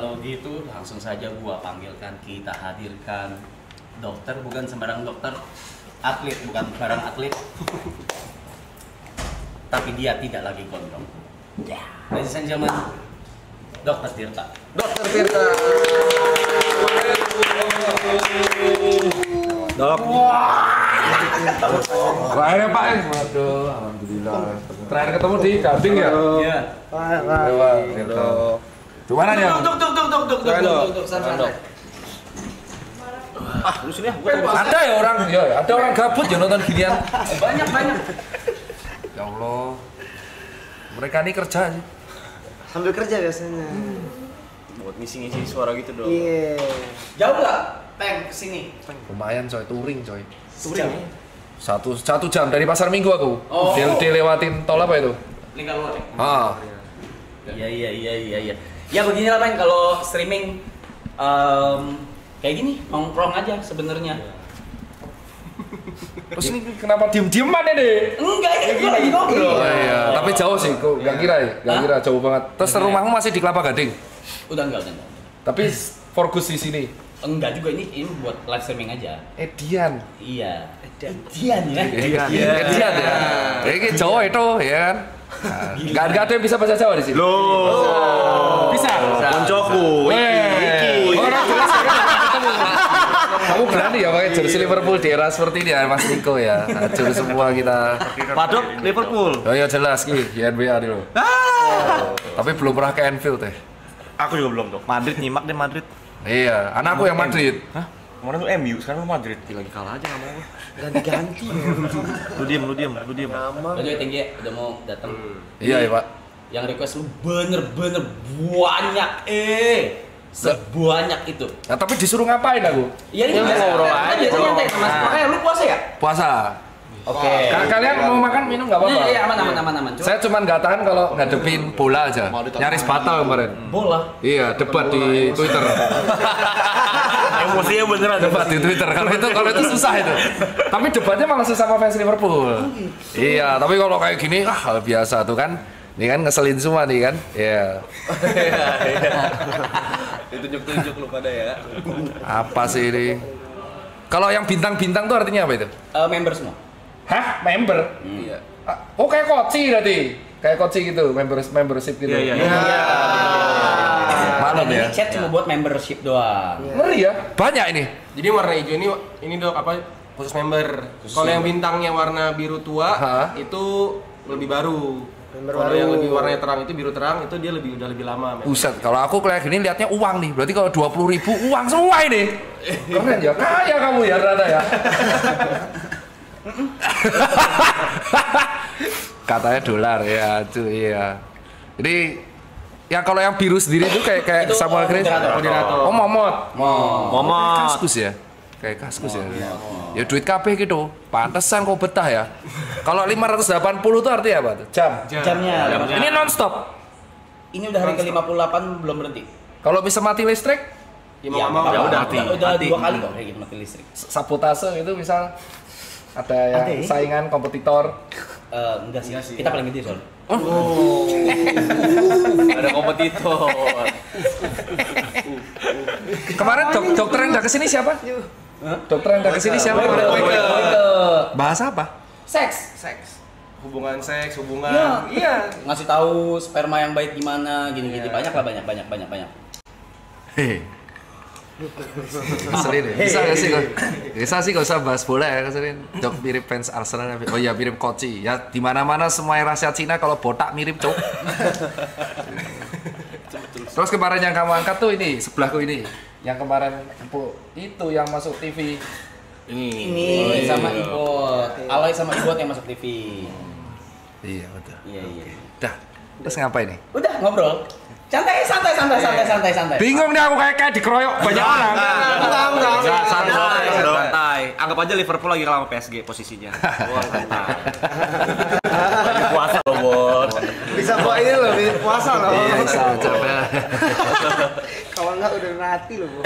kalau gitu langsung saja gua panggilkan, kita hadirkan dokter, bukan sembarang dokter, atlet, bukan sembarang atlet. Tapi dia tidak lagi gondrong. Ladies and gentlemen, Dokter Tirta. Dokter Tirta. Dok. Akhirnya Pak, waduh, alhamdulillah. Terakhir ketemu di Gading ya? Iya. Dok. Gimana ya? Dok, santai. Lu sini ya, Ada ya orang, ada orang gabut ya nonton ginian. Banyak. Ya Allah. Mereka ini kerja sih. Sambil kerja biasanya. buat ngisi-ngisi suara gitu dong. Iya. Jauh nggak, Peng, kesini? Lumayan coy, touring coy. Sejam. Satu jam dari Pasar Minggu aku. Oh. Dilewatin tol apa itu? Lingkar luar ya? Ah. Iya. Ya begini lah Peng, kalau streaming kayak gini, nongkrong aja sebenarnya. Terus ini kenapa diem-dieman ini? Enggak, ini gue lagi ngobrol. Oh iya, tapi jauh sih, kok nggak kira ya? Nggak kira, jauh banget. Terus rumahmu masih di Kelapa Gading? Enggak. Tapi fokus di sini? Enggak juga, ini buat live streaming aja. Edian. Iya. Edian ya? Edian ya? Ini Jawa itu, ya kan? Nggak ada yang bisa bahasa Jawa di sini? Loh. Bisa? Koncoku. Orang jelas ya kan? Kamu berani ya pakai jersey Liverpool di era seperti ini ya Mas Niko ya? Hancur semua kita. Padok Liverpool. Oh iya jelas ki, NBA dulu. Tapi belum pernah ke Anfield teh. Aku juga belum tuh. Madrid nyimak deh Madrid. Iya, anakku yang Madrid. Hah? Kemarin tuh MU, sekarang lu Madrid. Lagi kalah aja nggak mau gue. Ganti-ganti. Lu diem. Udah tinggi ya, udah mau datang. Iya ya Pak. Yang request lu bener-bener banyak sebanyak itu. Nah tapi disuruh ngapain aku? Iya ini biasa ngobrol aja. Biasanya nyantai sama Mas. Makanya lu puasa ya? Puasa. Oke. Kalian mau makan minum nggak apa-apa? Iya aman. Cuma Saya cuma nggak tahan kalau ngadepin bola aja. Nyaris batal kemarin. bola. Iya, debat di Twitter. Emosinya beneran. Debat di Twitter. Kalau itu susah itu. Tapi debatnya malah susah sama fans Liverpool. Iya, tapi kalau kayak gini biasa tuh kan. Ini kan ngeselin semua nih kan. Iya. Ditunjuk-tunjuk lu pada ya. Apa sih ini? Kalau yang bintang-bintang tuh artinya apa itu? Member semua. Hah? Member? Iya. Oh kayak koci berarti? Kayak koci gitu, membership gitu. Iya. Maklum ya. Ini chat cuma buat membership doang. Ngeri ya? Banyak ini. Jadi warna hijau ini Dok apa khusus member. Kalau yang bintangnya warna biru tua itu lebih baru. Kalau yang lebih warnanya terang itu biru terang itu dia udah lebih lama. Buset, kalau aku kayak gini liatnya uang nih. Berarti kalau 20.000 uang semua ini. Keren ya, kaya kamu ya ternyata ya. Katanya dolar ya, cuy ya. Jadi ya kalau yang biru sendiri itu kayak Samuel Grace. Oh, Momot. Kaskus ya. Kayak kaskus ya. Ya duit KB gitu. Pantesan kok betah ya. Kalau 580 itu artinya apa tuh? Jamnya. Ini non-stop. Ini udah hari ke-58 belum berhenti. Kalau bisa mati listrik, Ya udah 2 kali kok kayak gitu mati listrik. sabotase itu misal ada yang saingan kompetitor. Enggak sih. Kita paling gede soalnya. Ada kompetitor. Kemarin dokter yang udah kesini siapa? Dokter yang udah kesini siapa? Bahasa apa? Seks. Hubungan seks, hubungan. Iya. Ngasih tahu sperma yang baik gimana, gini-gini banyak lah banyak. Hehe. Keselin ya? Bisa sih gak usah bahas bola ya, keselin. Dok mirip fans Arsenal. Oh iya mirip Koci. Ya di mana-mana semua rakyat Cina kalau botak mirip cok. Terus kemarin yang kamu angkat tuh ini sebelahku ini. Yang kemarin itu yang masuk TV. Ini sama Ibot. Alay sama Ibot yang masuk TV. Iya betul. Iya. Dah. Terus ngapain nih? Udah ngobrol. Santai. Bingung nih aku kayak dikeroyok banyak orang. Santai. Anggap aja Liverpool lagi kalah sama PSG posisinya. Wah, santai. Lagi puasa loh, Bon. Bisa bawa ini loh, puasa loh. Bisa capek. Kalau enggak udah mati loh, Bu.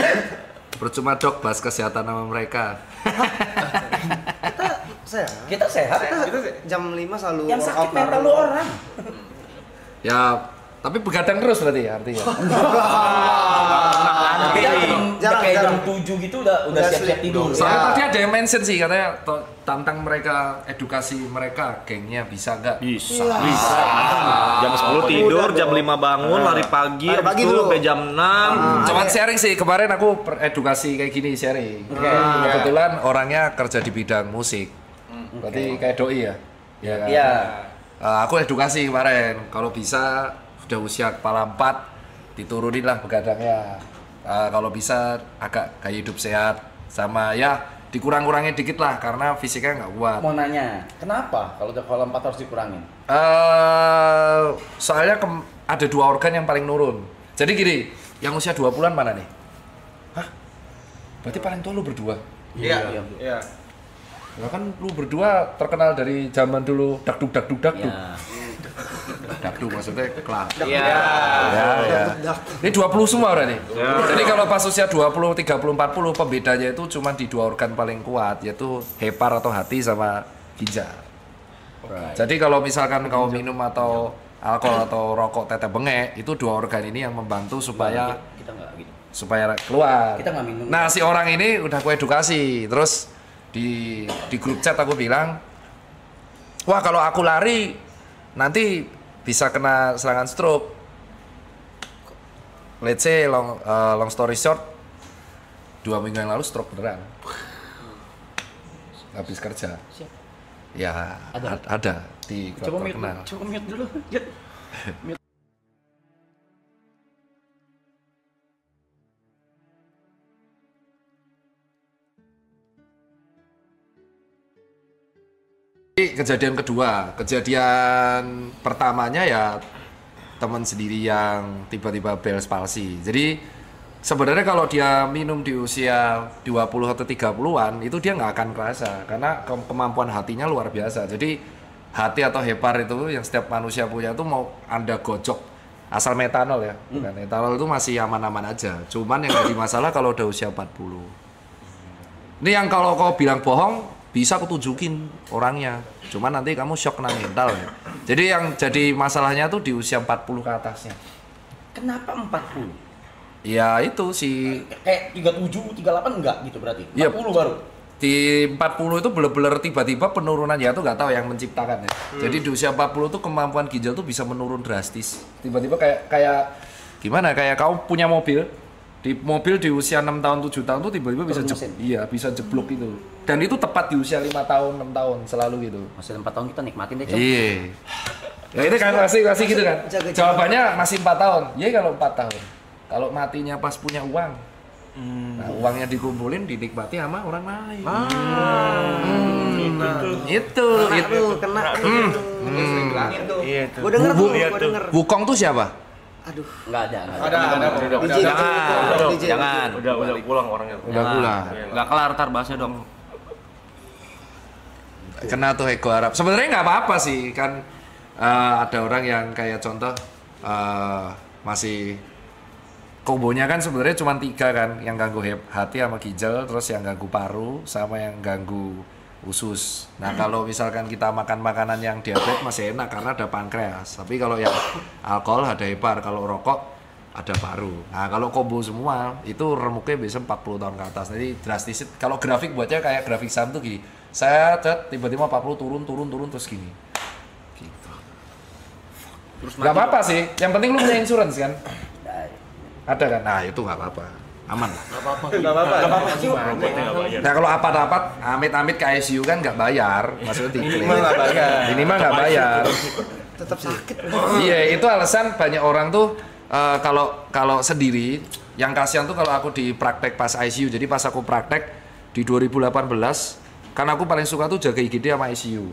Percuma dok bahas kesehatan sama mereka. Kita sehat. Kita jam 5 selalu Yang sakit workout mental bareng. lu orang. Ya, tapi begadang terus berarti ya artinya. gitu udah siap-siap tidur. Soalnya tadi ada yang mention sih katanya tantang mereka edukasi mereka gengnya bisa nggak? Bisa. Jam 10 tidur, jam 5 bangun, lari pagi dulu sampai jam 6. Cuman sharing sih, kemarin aku edukasi kayak gini sharing. Kebetulan orangnya kerja di bidang musik. Berarti kayak doi ya? Iya kan? Iya. Aku edukasi kemarin, kalau bisa udah usia kepala 4 diturunin lah begadangnya. Kalau bisa agak gaya hidup sehat sama ya dikurang-kurangin dikit lah karena fisiknya nggak kuat. Mau nanya, kenapa kalau udah kepala 4 harus dikurangin? Soalnya ada 2 organ yang paling nurun. Jadi gini, yang usia 20-an mana nih? Hah? Berarti paling tua lu berdua? Iya. Ya kan lu berdua terkenal dari zaman dulu dakduk. Ya. Dakduk maksudnya kelas. Iya. Ya. Ini 20 semua berarti. Jadi kalau pas usia 20, 30, 40 pembedanya itu cuma di 2 organ paling kuat yaitu hepar atau hati sama ginjal. Jadi kalau misalkan kau minum atau alkohol atau rokok teteh bengek itu 2 organ ini yang membantu supaya Kita nggak gitu. supaya keluar. Kita nggak minum. Nah, si orang ini udah aku edukasi. Terus di grup chat aku bilang, "Wah, kalau aku lari nanti bisa kena serangan stroke." Let's say long story short, 2 minggu yang lalu stroke beneran. Habis kerja. Ya, ada di grup terkenal. Coba mute dulu. Kejadian kedua, kejadian pertamanya ya teman sendiri yang tiba-tiba Bell's palsy. Jadi sebenarnya kalau dia minum di usia 20 atau 30-an itu dia nggak akan kerasa karena kemampuan hatinya luar biasa. Jadi hati atau hepar itu yang setiap manusia punya itu mau Anda gojok asal metanol ya, bukan etanol itu masih aman-aman aja. Cuman yang jadi masalah kalau udah usia 40. Ini yang kalau kau bilang bohong bisa aku tunjukin orangnya, cuman nanti kamu shock kena mental ya. Jadi yang jadi masalahnya tuh di usia 40 ke atasnya. Kenapa 40? Ya itu sih. Kayak 37, 38 enggak gitu berarti? 40 Iya. baru? Di 40 itu bener-bener tiba-tiba penurunan ya tuh nggak tahu yang menciptakan ya. Jadi di usia 40 tuh kemampuan ginjal tuh bisa menurun drastis. Tiba-tiba kayak gimana? Kayak kamu punya mobil. Di mobil di usia 6 tahun, 7 tahun tuh tiba-tiba bisa bisa jeblok itu. Dan itu tepat di usia 5 tahun, 6 tahun selalu gitu. Masih 4 tahun kita nikmatin deh, Cok. Iya. Ya itu kan masih gitu kan. Jawabannya masih 4 tahun. Iya kalau 4 tahun. Kalau matinya pas punya uang. Nah, uangnya dikumpulin dinikmati sama orang lain. Itu kena. Iya tuh. Gua denger tuh, gua denger. Wukong tuh siapa? Aduh. Enggak ada. Jangan. Udah pulang orangnya. Udah pulang. Enggak kelar tar bahasnya dong. Kena tuh ego Arab. Sebenarnya nggak apa-apa sih kan. Ada orang yang kayak contoh masih kombonya kan sebenarnya cuma 3 kan, yang ganggu hati sama ginjal, terus yang ganggu paru sama yang ganggu usus. Nah kalau misalkan kita makan makanan yang diabetes masih enak karena ada pankreas. Tapi kalau yang alkohol ada hepar, kalau rokok ada paru. Nah kalau combo semua itu remuknya bisa 40 tahun ke atas. Jadi drastis. Kalau grafik buatnya kayak grafik saham tuh gini. Saya tiba-tiba 40 turun terus gini. Gitu. Terus nggak apa-apa sih. Yang penting lu punya insurance kan? Ada kan? Nah itu nggak apa-apa. Aman lah. Enggak apa-apa. Nah kalau apa-apa, amit-amit ke ICU kan nggak bayar, maksudnya Minimal nggak bayar. Minimal nggak bayar. Tetap sakit. Iya itu alasan banyak orang tuh kalau sendiri, yang kasihan tuh kalau aku di praktek pas ICU. Jadi pas aku praktek di 2018, kan aku paling suka tuh jaga IGD sama ICU.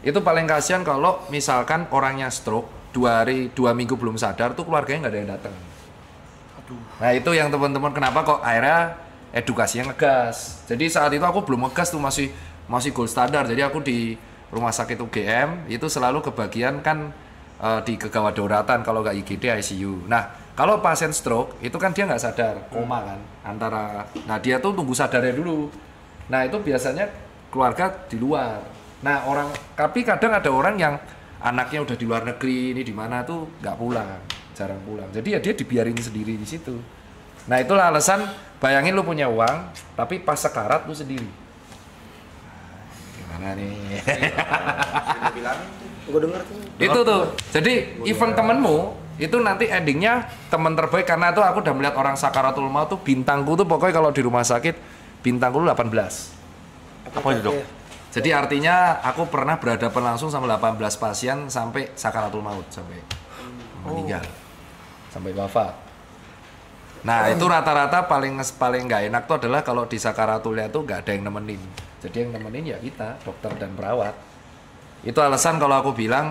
Itu paling kasihan kalau misalkan orangnya stroke 2 minggu belum sadar tuh keluarganya nggak ada yang datang. Nah itu yang teman-teman kenapa kok akhirnya edukasinya ngegas. Jadi saat itu aku belum ngegas tuh masih gold standar. Jadi aku di rumah sakit UGM itu selalu kebagian kan di kegawat dauratan kalau nggak IGD ICU. Nah kalau pasien stroke itu kan dia nggak sadar, koma kan nah dia tuh tunggu sadarnya dulu. Nah itu biasanya keluarga di luar. Nah tapi kadang ada orang yang anaknya udah di luar negeri, ini di mana tuh nggak pulang, jarang pulang. Jadi ya dia dibiarin sendiri di situ. Nah itulah alasan, bayangin lu punya uang, tapi pas sekarat lu sendiri. Gimana nih? Gue denger tuh. Itu tuh, jadi event temenmu, itu nanti endingnya teman terbaik, karena itu aku udah melihat orang sakaratul maut tuh, bintangku tuh pokoknya kalau di rumah sakit, bintangku tuh 18. Apa itu dok? Jadi artinya aku pernah berhadapan langsung sama 18 pasien sampai sakaratul maut, sampai meninggal, sampai wafat. Nah itu rata-rata paling nggak enak tuh adalah kalau di sakaratulnya tuh nggak ada yang nemenin. Jadi yang nemenin ya kita, dokter dan perawat. Itu alasan kalau aku bilang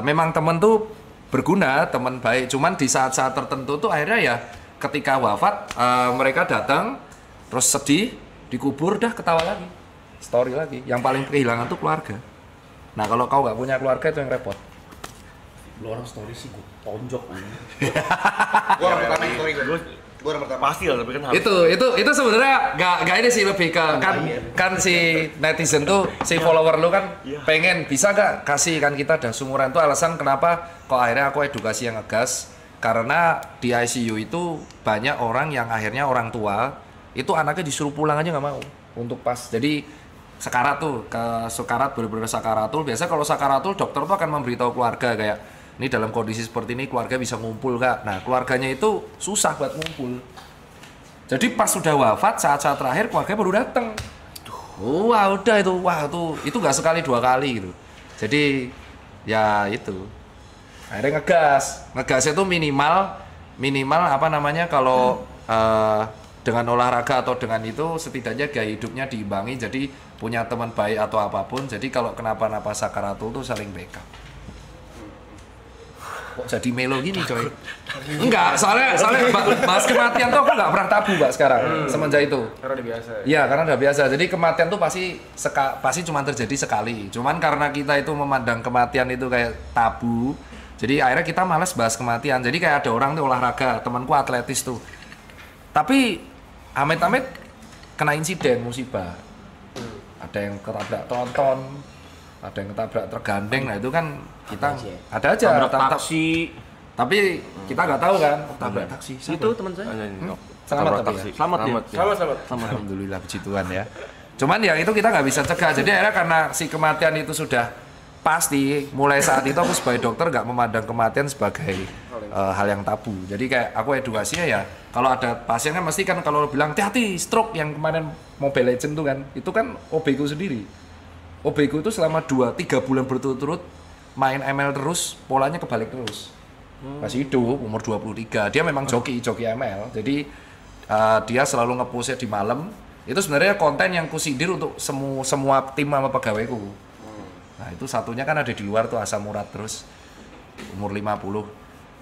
memang temen tuh berguna, teman baik. Cuman di saat-saat tertentu tuh akhirnya ya ketika wafat mereka datang terus sedih, dikubur, dah ketawa lagi, story lagi. Yang paling kehilangan tuh keluarga. Nah kalau kau nggak punya keluarga itu yang repot. Lu orang story sih gue tonjok aja. Gua orang pertama story gue. Gua orang pertama. Pasti lah, tapi kan harus. Itu sebenarnya nggak ini sih, lebih ke kan si netizen tuh, si follower lu kan pengen bisa nggak kasih kan, kita udah sumuran tuh alasan kenapa kok akhirnya aku edukasi yang ngegas, karena di ICU itu banyak orang yang akhirnya orang tua itu anaknya disuruh pulang aja nggak mau untuk pas jadi sekarat tuh, ke sekarat bener-bener sakaratul. Biasa kalau sakaratul dokter tuh akan memberitahu keluarga kayak ini dalam kondisi seperti ini keluarga bisa ngumpul kak. Nah keluarganya itu susah buat ngumpul. Jadi pas sudah wafat saat-saat terakhir keluarga baru datang. Wah udah itu, wah itu nggak sekali 2 kali gitu. Jadi ya itu akhirnya ngegasnya tuh minimal apa namanya kalau dengan olahraga atau dengan itu setidaknya gaya hidupnya diimbangi, jadi punya teman baik atau apapun. Jadi kalau kenapa-napa sakaratul tuh saling backup. Kok jadi melo gini coy? Enggak, soalnya bahas kematian tuh aku nggak pernah tabu mbak sekarang semenjak itu. Karena udah biasa. Iya, karena udah biasa. Jadi kematian tuh pasti cuma terjadi sekali. Cuman karena kita itu memandang kematian itu kayak tabu, jadi akhirnya kita malas bahas kematian. Jadi kayak ada orang tuh olahraga, temanku atletis tuh. Tapi amit-amit kena insiden musibah. Ada yang ketabrak tronton, ada yang ketabrak tergandeng. Nah itu kan kita ada aja Tabrak taksi. Tapi kita nggak tahu kan tabrak taksi. Itu teman saya. Selamat tapi taksi. ya. Selamat dia. Selamat. Alhamdulillah puji Tuhan ya. Cuman ya itu kita nggak bisa cegah. Jadi akhirnya karena si kematian itu sudah pasti, mulai saat itu aku sebagai dokter nggak memandang kematian sebagai hal yang tabu. Jadi kayak aku edukasinya ya, kalau ada pasien kan mesti kan kalau bilang hati-hati stroke yang kemarin Mobile Legend tuh kan, itu kan OB ku sendiri. OB ku itu selama 2-3 bulan berturut-turut main ML terus, polanya kebalik terus. Masih hidup, umur 23. Dia memang joki ML. Jadi dia selalu nge-push-nya di malam. Itu sebenarnya konten yang kusindir untuk semua tim sama pegawaiku. Nah, itu satunya kan ada di luar tuh Asam Murad terus umur 50.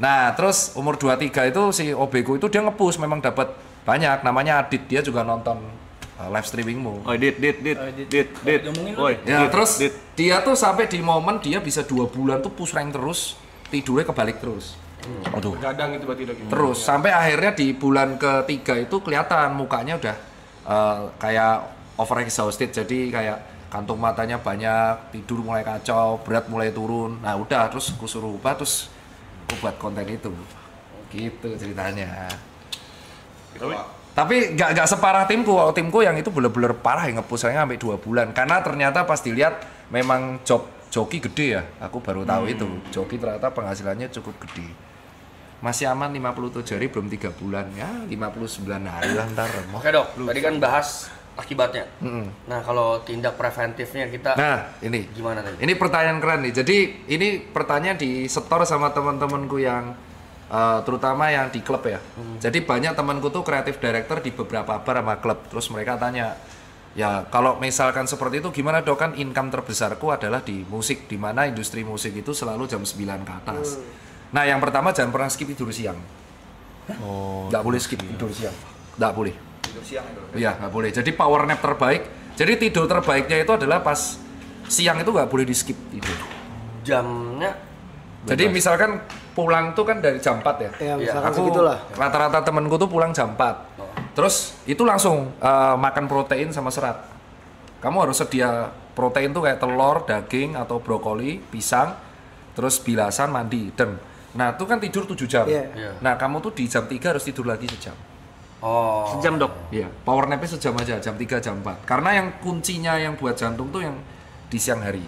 Nah, terus umur 23 itu si OB ku itu dia nge-push memang dapat banyak. Namanya Adit, dia juga nonton live streamingmu. Oh, dit. Woi, Ya, terus dia tuh sampai di momen dia bisa 2 bulan tuh push rank terus, tidurnya kebalik terus. Aduh. Gadang itu berarti dok. Terus sampai akhirnya di bulan ketiga itu kelihatan mukanya udah kayak over exhausted, jadi kayak kantung matanya banyak, tidur mulai kacau, berat mulai turun. Nah udah, terus aku suruh ubah, terus aku buat konten itu. Gitu ceritanya. Tapi nggak separah timku. Timku yang itu bener-bener parah yang nge-push saya sampai 2 bulan. Karena ternyata pas dilihat memang joki gede ya. Aku baru tahu itu. Joki ternyata penghasilannya cukup gede. Masih aman 57 hari, belum 3 bulan. Ya 59 hari lah ntar. Oke dok, tadi kan bahas akibatnya. Nah kalau tindak preventifnya kita ini gimana tadi? Ini pertanyaan keren nih. Jadi ini pertanyaan disetor sama teman-temanku yang terutama yang di klub ya. Jadi banyak temanku tuh kreatif director di beberapa bar sama klub. Terus mereka tanya, ya kalau misalkan seperti itu gimana dok, kan income terbesarku adalah di musik, di mana industri musik itu selalu jam 9 ke atas. Nah yang pertama jangan pernah skip tidur siang. Nggak boleh skip tidur siang. Nggak boleh. Tidur siang itu. Iya nggak boleh. Jadi power nap terbaik. Jadi tidur terbaiknya itu adalah pas siang, itu nggak boleh di skip tidur. Jamnya? Jadi misalkan pulang tuh kan dari jam 4 ya. Ya, misalkan Aku segitulah. rata-rata temenku tuh pulang jam 4. Terus itu langsung makan protein sama serat. Kamu harus sedia protein tuh kayak telur, daging atau brokoli, pisang, terus bilasan, mandi, dan nah itu kan tidur 7 jam. Yeah. Nah kamu tuh di jam 3 harus tidur lagi sejam. Oh. Sejam dok. Iya, power nap-nya sejam aja, jam 3, jam 4. Karena yang kuncinya yang buat jantung tuh yang di siang hari.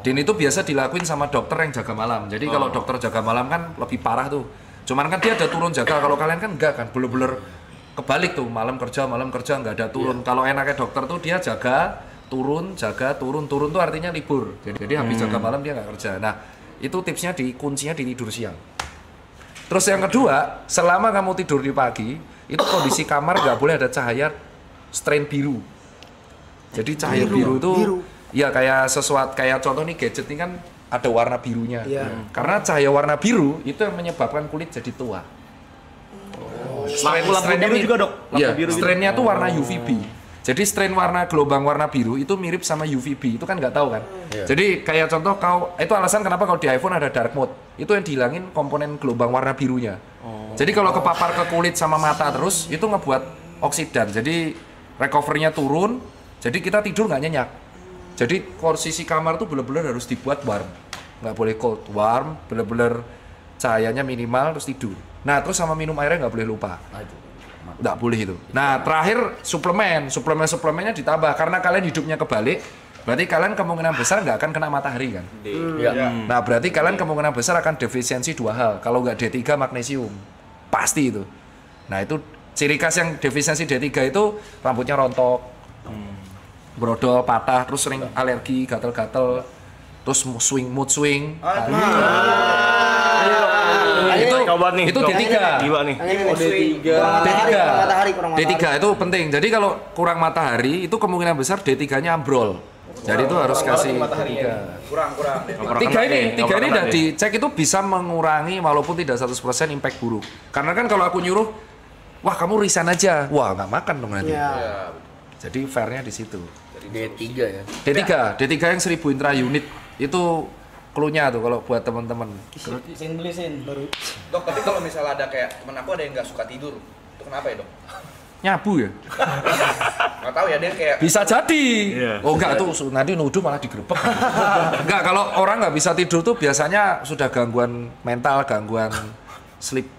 Dan itu biasa dilakuin sama dokter yang jaga malam. Jadi kalau dokter jaga malam kan lebih parah tuh. Cuman kan dia ada turun jaga, kalau kalian kan enggak kan, bener-bener kebalik tuh, malam kerja nggak ada turun. Kalau enaknya dokter tuh dia jaga, turun, turun tuh artinya libur. Jadi habis jaga malam dia nggak kerja. Nah, itu tipsnya kuncinya di tidur siang. Terus yang kedua, selama kamu tidur di pagi, itu kondisi kamar nggak boleh ada cahaya strain biru. Jadi cahaya biru itu ya kayak sesuatu, kayak contoh nih gadget ini kan ada warna birunya. Karena cahaya warna biru itu yang menyebabkan kulit jadi tua. Lampu biru juga dok. Iya, strainnya tuh warna UVB. Jadi strain gelombang warna biru itu mirip sama UVB, itu kan nggak tahu kan. Jadi kayak contoh itu alasan kenapa kalau di iPhone ada dark mode, itu yang dihilangin komponen gelombang warna birunya. Jadi kalau kepapar ke kulit sama mata terus, itu ngebuat oksidan. Jadi recovery-nya turun, jadi kita tidur nggak nyenyak. Jadi posisi kamar tuh bener-bener harus dibuat warm, nggak boleh cold, warm, bener-bener cahayanya minimal terus tidur. Nah terus sama minum airnya nggak boleh lupa. Nggak boleh itu. Nah terakhir suplemennya ditambah karena kalian hidupnya kebalik, berarti kalian kemungkinan besar nggak akan kena matahari kan. Nah berarti kalian kemungkinan besar akan defisiensi 2 hal. Kalau nggak D3 magnesium, pasti itu. Nah itu ciri khas yang defisiensi D3 itu rambutnya rontok, brodol, patah, terus sering alergi, gatel-gatel, terus mood swing. Itu D3. D3 itu penting. Jadi kalau kurang matahari itu kemungkinan besar D3-nya ambrol. Jadi itu harus kasih tiga ini udah dicek itu bisa mengurangi walaupun tidak 100% impact buruk. Karena kan kalau aku nyuruh, wah kamu resign aja, wah nggak makan dong nanti. Jadi fairnya di situ. D3 ya. D3 yang 1000 intra unit itu clue-nya tuh kalau buat teman-teman. Dok, tapi kalau misalnya ada kayak temen aku ada yang nggak suka tidur, itu kenapa ya dok? Nyabu ya? Nggak tahu ya, dia kayak Bisa jadi. Oh enggak tuh nanti nuduh malah digerebek. Enggak, kalau orang nggak bisa tidur tuh biasanya sudah gangguan mental, gangguan sleep,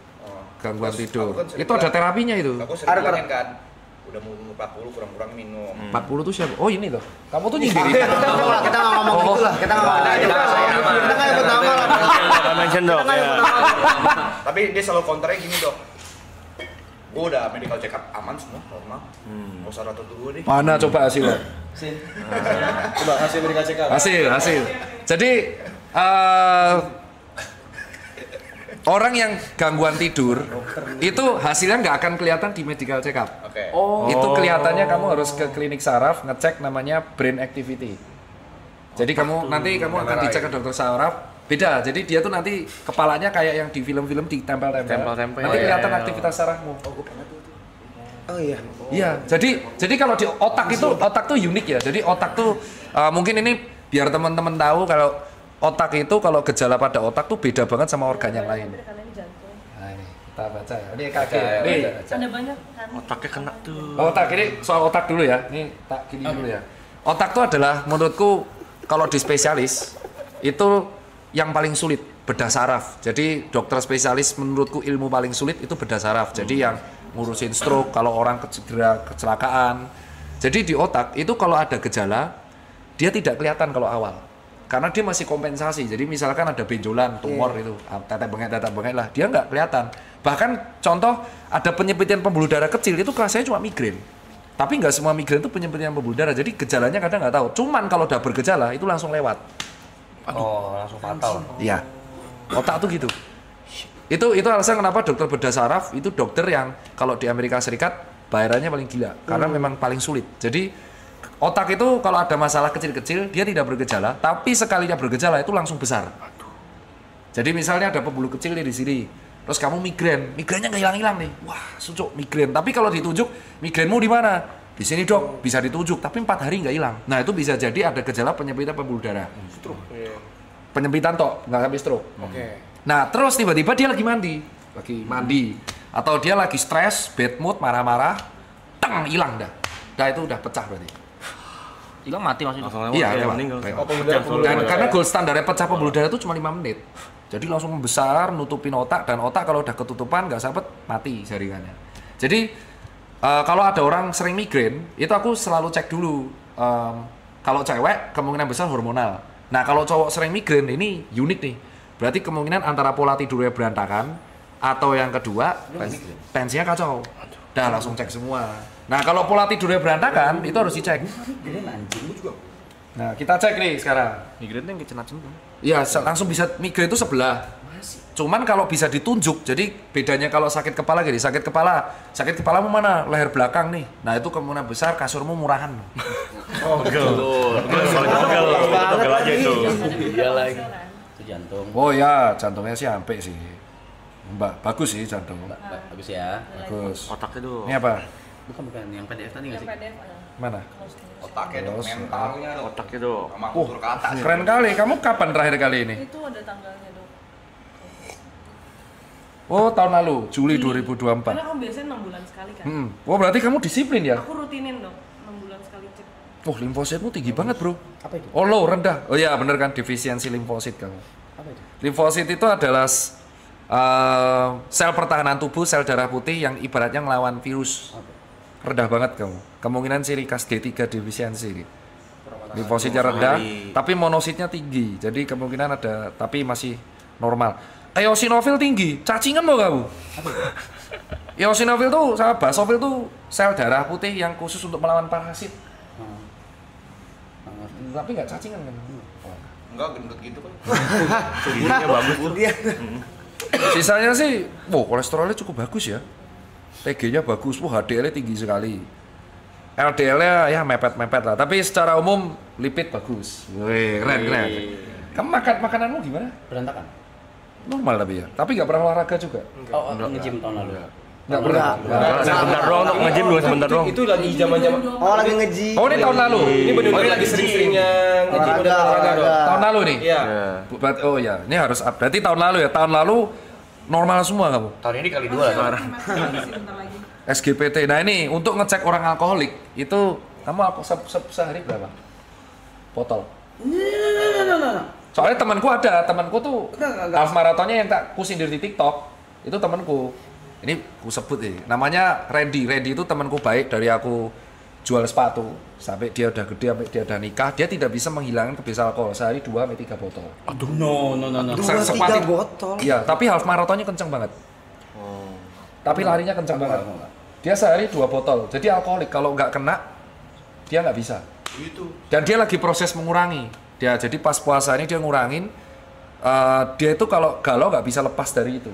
gangguan tidur. Itu ada terapinya itu. aku sering bilangin kan, udah mau 40 kurang-kurang minum. 40 tuh siapa? Oh ini tuh. Kamu tuh nyindirin. Kita nggak ngomong gitu lah. Kita nggak nyebut nama lah. Mention dok. Tapi dia selalu counternya gini dok. Gue udah medical check up aman semua, normal. Nggak usah rotot dulu deh. Mana coba hasilnya? Coba hasil medical check up. Hasil. Jadi orang yang gangguan tidur itu hasilnya nggak akan kelihatan di medical check up. Oke. Itu kelihatannya kamu harus ke klinik saraf ngecek namanya brain activity. Jadi kamu akan dicek ke dokter saraf. Beda, jadi dia tuh nanti kepalanya kayak yang di film-film ditempel-tempel. Nanti kelihatan aktivitas sarafmu. Oh iya. Iya, jadi kalau di otak tuh unik ya. Jadi otak tuh mungkin ini biar teman-teman tahu kalau otak itu kalau gejala pada otak tuh beda banget sama organ yang lain. Nah, ini kita baca ya. Ini kaki. Nih. Ada banyak kan. Otaknya kena tuh. Otak ini soal otak dulu ya. Ini tak gini dulu ya. Otak tuh adalah menurutku kalau di spesialis itu yang paling sulit bedah saraf. Jadi dokter spesialis menurutku ilmu paling sulit itu bedah saraf. Jadi yang ngurusin stroke kalau orang kecelakaan. Jadi di otak itu kalau ada gejala dia tidak kelihatan kalau awal. Karena dia masih kompensasi. Jadi misalkan ada benjolan, tumor itu, tetek bengek lah, dia nggak kelihatan. Bahkan contoh ada penyempitan pembuluh darah kecil itu rasanya cuma migrain. Tapi nggak semua migrain itu penyempitan pembuluh darah. Jadi gejalanya kadang nggak tahu. Cuman kalau udah bergejala itu langsung lewat. Langsung fatal. Iya. Otak tuh gitu. Itu alasan kenapa dokter bedah saraf itu dokter yang kalau di Amerika Serikat bayarannya paling gila karena memang paling sulit. Jadi otak itu kalau ada masalah kecil-kecil dia tidak bergejala, tapi sekalinya bergejala itu langsung besar. Jadi misalnya ada pembuluh kecil nih di sini, terus kamu migrainnya nggak hilang-hilang nih, wah sucuk migrain. Tapi kalau ditunjuk migrainmu di mana? Di sini dok, bisa ditunjuk, tapi 4 hari nggak hilang. Nah itu bisa jadi ada gejala penyempitan pembuluh darah. Penyempitan tok, nggak sampai stroke. Nah terus tiba-tiba dia lagi mandi, atau dia lagi stres, bad mood, marah-marah, hilang dah. Nah itu udah pecah berarti. Hilang mati maksudnya. Iya, meninggal. Dan karena gold standarnya pecah pembuluh darah itu cuma 5 menit. Jadi langsung membesar, nutupin otak, dan otak kalau udah ketutupan nggak sempet mati jaringannya. Jadi Kalau ada orang sering migrain, itu aku selalu cek dulu. Kalau cewek kemungkinan besar hormonal. Nah kalau cowok sering migrain ini unik nih. Berarti kemungkinan antara pola tidurnya berantakan atau yang kedua tensinya kacau. Udah langsung cek semua. Nah kalau pola tidurnya berantakan itu harus dicek. Nah kita cek nih sekarang. Migrain yang kecenat-cenat. Iya langsung bisa migrain itu sebelah. Cuman kalau bisa ditunjuk, jadi bedanya kalau sakit kepala gini, sakit kepalamu mana? Leher belakang nih. Nah itu kemungkinan besar kasurmu murahan. Pegel aja itu. Iya lagi. Itu jantung. Oh ya, jantungnya sih sampai sih. Mbak, bagus sih jantung. Bagus ya. Bagus. Otaknya tuh. Ini apa? Bukan yang PDF tadi nggak sih? Mana? Otaknya dong, mentalnya dong. Otaknya tuh. Sama kultur ke atas. Keren kali. Kamu kapan terakhir kali ini? Itu ada tanggalnya dok. Oh, tahun lalu, Juli 2024. Karena kamu biasanya 6 bulan sekali kan. Oh, berarti kamu disiplin ya? Aku rutinin dok, 6 bulan sekali cek. Oh, limfositmu tinggi banget, Bro. Apa itu? Oh, low, rendah. Oh iya, bener kan, defisiensi limfosit kamu. Apa itu? Limfosit itu adalah sel pertahanan tubuh, sel darah putih yang ibaratnya ngelawan virus. Rendah banget kamu. Kemungkinan ciri khas D3 defisiensi. Limfositnya rendah, tapi monositnya tinggi. Jadi kemungkinan ada, tapi masih normal. Eosinofil tinggi, cacingan mau kamu? Eosinofil tuh sama basofil tuh sel darah putih yang khusus untuk melawan parasit. Tapi nggak cacingan kan? Enggak gendut gitu kan. Giginya bagus tuh. Sisanya sih, kolesterolnya cukup bagus ya. TG-nya bagus, HDL-nya tinggi sekali. LDL-nya ya mepet-mepet lah, tapi secara umum lipid bagus. Wih, keren. Kamu makananmu gimana? Berantakan. Normal tapi ya, tapi nggak pernah olahraga juga. Oh, nge-gym tahun lalu. Nggak pernah. Sebentar doang untuk nge-gym dulu sebentar doang. Itu lagi zaman-zaman. Oh lagi nge-gym. Oh ini tahun lalu. Ini benar-benar lagi sering-seringnya nge-gym olahraga dong. Tahun lalu nih. Iya. Oh ya, ini harus up. Berarti tahun lalu ya. Tahun lalu normal semua kamu. Tahun ini kali 2 lah. SGPT. Nah ini untuk ngecek orang alkoholik itu kamu sehari berapa? Botol. Soalnya temanku tuh half marathonnya yang tak kusindir di TikTok itu temanku. Ini ku sebut nih, namanya Randy. Randy itu temanku baik dari aku jual sepatu sampai dia udah gede, sampai dia udah nikah, dia tidak bisa menghilangkan kebiasaan alkohol sehari 2-3 botol. Aduh, no. 2-3 botol. Iya, tapi half marathonnya kenceng banget. Tapi larinya kenceng banget. Dia sehari 2 botol. Jadi alkoholik kalau nggak kena dia nggak bisa. Gitu. Dan dia lagi proses mengurangi. Dia jadi pas puasa ini dia ngurangin. Dia itu kalau galau nggak bisa lepas dari itu.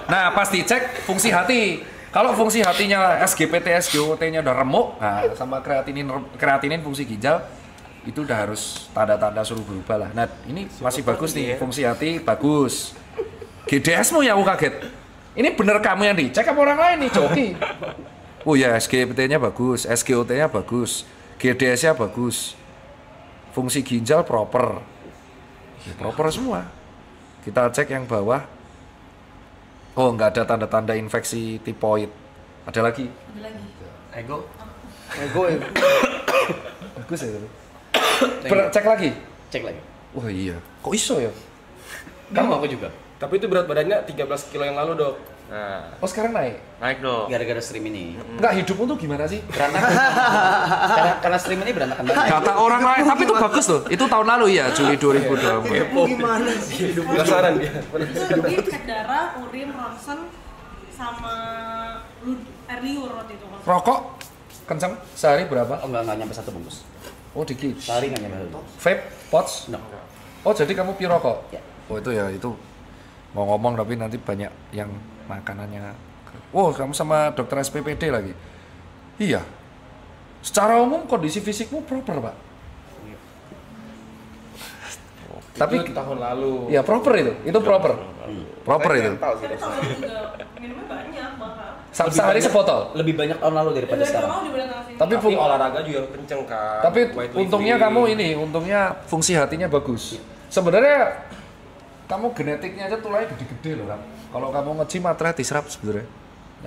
Nah, pas dicek fungsi hati. Kalau fungsi hatinya SGPT, SGOT-nya udah remuk, nah sama kreatinin fungsi ginjal itu udah harus tanda-tanda suruh berubah lah. Nah, ini masih bagus nih, fungsi hati bagus. GDS-mu ya aku kaget. Ini bener kamu yang dicek apa orang lain nih, Joki? Oh ya, SGPT-nya bagus, SGOT-nya bagus, GDS-nya bagus. Fungsi ginjal proper. Ya, proper semua. Kita cek yang bawah. Oh, nggak ada tanda-tanda infeksi tipoid. Ada lagi? Ego. Ya. Bagus ya itu. Cek lagi? Cek lagi. Wah iya. Kok iso ya? Kamu aku juga. Tapi itu berat badannya 13 kilo yang lalu dok. Nah, Oh sekarang naik? naik dong. Gara-gara stream ini. Enggak, hidupmu tuh gimana sih? Berantakan. karena stream ini berantakan banget. Kata orang lain, tapi itu bagus tuh. Itu tahun lalu ya, Juli 2024. Gimana sih? Penasaran dia. Itu lebih cek darah, urin, ronsen, sama air liur waktu itu. Rokok kenceng sehari berapa? Oh, enggak nyampe 1 bungkus. Oh dikit. Sehari nggak nyampe 1 bungkus. Vape, pots? No. Oh jadi kamu pirokok? Ya. Oh itu ya, itu mau ngomong tapi nanti banyak yang makanannya. Oh kamu sama dokter SPPD lagi? Iya. Secara umum kondisi fisikmu proper pak? Tapi itu tahun lalu. ya proper itu proper. Proper itu. Tapi tahun lalu juga minumnya banyak bahkan. Sehari sepotol. Lebih banyak tahun lalu daripada Dari sekarang. tahun lalu dibanding tahun sini. Tapi Tapi olahraga juga kenceng kan. Tapi Weightlifting. untungnya kamu ini, untungnya fungsi hatinya bagus. Sebenarnya kamu genetiknya aja tulangnya gede-gede loh kan. Kalau kamu nge-gym matre diserap sebenarnya.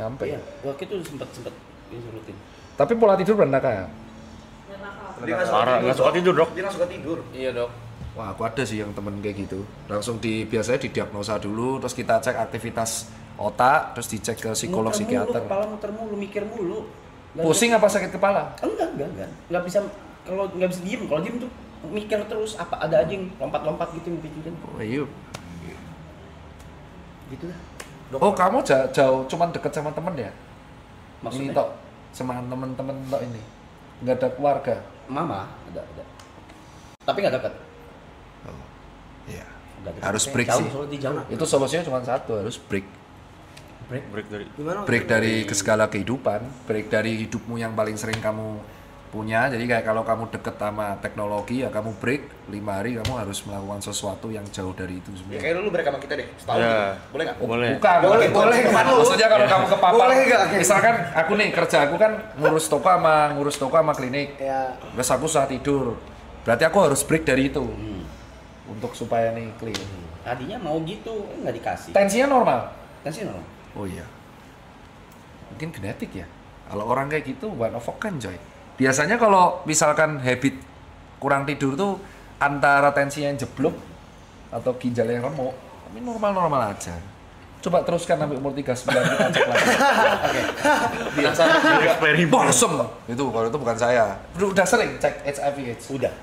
Nyampe. Iya, waktu itu sempat ini rutin. Tapi pola tidur berantakan. Dia nggak Parah, nggak suka tidur, Dok. Dia nggak suka tidur. Iya dok. Wah, aku ada sih yang temen kayak gitu. Langsung biasanya didiagnosa dulu, terus kita cek aktivitas otak, terus dicek ke psikolog, psikiater. Kepala muter mulu, mikir mulu. Pusing apa sakit kepala? Enggak. Nggak bisa, kalau nggak bisa diem. Kalau diem tuh mikir terus, apa ada aja yang lompat-lompat gitu yang pikirin. Oh iya. Gitu lah. Oh kamu jauh cuman deket sama temen ya? Maksudnya? Ini tok, sama temen-temen tok ini? Nggak ada keluarga? Mama, ada. Tapi nggak dekat. Oh, iya. Nggak dekat. Harus break jauh, sih. soalnya dia jauh. Itu solusinya cuma satu, harus break. Break dari Break dari segala kehidupan, break dari hidupmu yang paling sering kamu punya. Jadi kayak kalau kamu deket sama teknologi ya kamu break 5 hari, kamu harus melakukan sesuatu yang jauh dari itu Ya sebenarnya. kayak dulu break sama kita deh, setahun. Ya. Boleh nggak? Boleh. Bukan, boleh. Maksudnya kalau kamu kepapar, Boleh nggak? misalkan aku nih kerja, aku kan ngurus toko sama klinik. Ya. Terus aku susah tidur. Berarti aku harus break dari itu. Untuk supaya nih clear. Tadinya mau gitu, nggak dikasih. Tensinya normal. Tensi normal. Oh iya. Mungkin genetik ya. Kalau orang kayak gitu one of a kind, coy. Biasanya kalau misalkan habit kurang tidur tuh antara tensi yang jeblok atau ginjal yang remuk, tapi normal-normal aja. Coba teruskan sampai umur 39 kita cek lagi. Oke. Biasa eksperimen. bosom. Itu kalau itu bukan saya. Udah sering cek HIV/AIDS. Udah.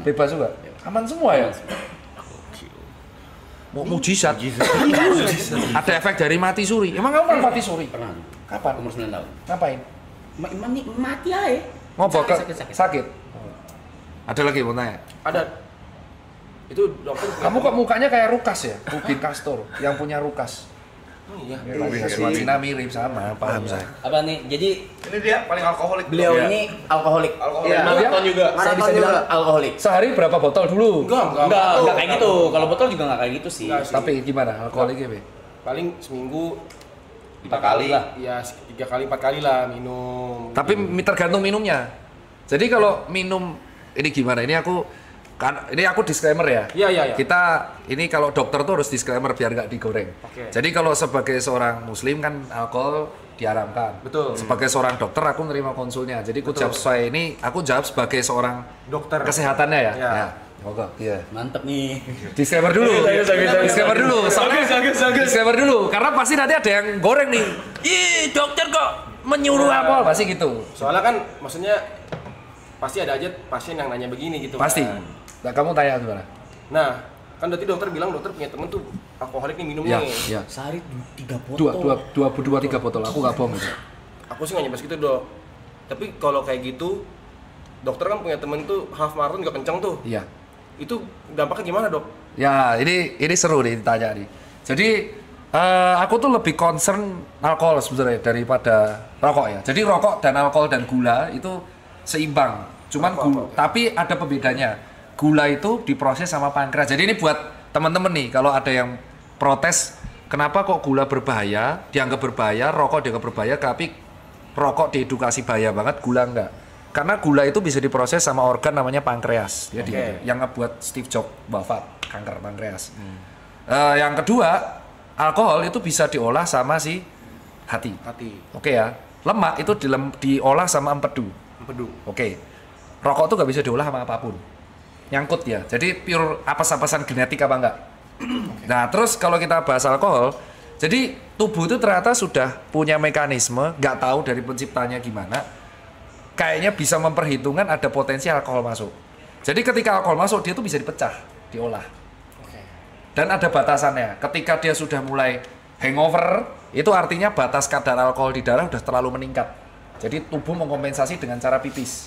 Bebas juga. Aman semua ya. Mau mujizat. Ada efek dari mati suri. Emang kamu mati suri? Pernah. Kapan? Umur 9 tahun. Ngapain? Mati aja. Ngobrol Sakit. sakit. Ada lagi mau tanya. Ada. Itu dokter. Kamu kok mukanya kayak Rukas ya? Rubin Castor yang punya Rukas. Oh iya. Cina mirip sama, paham saya. Apa nih? Jadi Ini dia paling alkoholik. beliau Iya. ini alkoholik. Alkoholik. Iya. Maraton juga. Saya bisa Maraton bilang juga. alkoholik. Sehari berapa botol dulu? Enggak kayak gitu. Kalau botol juga enggak kayak gitu sih. Enggak sih. Tapi gimana alkoholiknya, Be? Paling seminggu 4 kali lah. ya 3 kali 4 kali lah minum. Tapi tergantung minumnya. Jadi kalau minum ini gimana? Ini aku disclaimer ya. Iya. Kita ini kalau dokter tuh harus disclaimer biar nggak digoreng. Oke. Jadi kalau sebagai seorang muslim kan alkohol diharamkan. Betul. Sebagai seorang dokter aku nerima konsulnya. Jadi aku jawab sesuai ini, aku jawab sebagai seorang Dokter. kesehatannya ya. Ya. Oke, iya. Mantep nih. Disclaimer dulu. Disclaimer dulu. Soalnya disclaimer dulu karena pasti nanti ada yang goreng nih. Ih, dokter kok menyuruh alkohol pasti gitu. Soalnya kan maksudnya pasti ada aja pasien yang nanya begini gitu. Pasti. kan. Nah, kamu tanya gimana? Nah, kan berarti dokter bilang dokter punya temen tuh alkoholik nih minum Iya, nih. iya. Sehari 3 botol. Dua, 3 botol. Aku nggak bohong itu. Aku sih nggak nyampe segitu dok. Tapi kalau kayak gitu, dokter kan punya temen tuh half marathon juga kenceng tuh. Iya. Itu dampaknya gimana dok? Ya, ini seru nih ditanya nih. Jadi aku tuh lebih concern alkohol sebenarnya daripada rokok ya. Jadi rokok dan alkohol dan gula itu seimbang. Cuman tapi ada pembedanya. Gula itu diproses sama pankreas. Jadi ini buat teman-teman nih kalau ada yang protes kenapa kok gula berbahaya, dianggap berbahaya, rokok dianggap berbahaya, tapi rokok diedukasi bahaya banget, gula enggak. Karena gula itu bisa diproses sama organ namanya pankreas. Jadi yang ngebuat Steve Jobs wafat kanker pankreas. Yang kedua, alkohol itu bisa diolah sama si hati. Oke ya. Lemak itu diolah sama empedu. Oke. Rokok tuh nggak bisa diolah sama apapun. Nyangkut ya. Jadi pure apes-apesan genetik apa enggak? Nah, terus kalau kita bahas alkohol, jadi tubuh itu ternyata sudah punya mekanisme, nggak tahu dari penciptanya gimana. Kayaknya bisa memperhitungkan ada potensi alkohol masuk. Jadi ketika alkohol masuk, dia tuh bisa dipecah, diolah. Dan ada batasannya. Ketika dia sudah mulai hangover, itu artinya batas kadar alkohol di darah sudah terlalu meningkat. Jadi tubuh mengkompensasi dengan cara pipis.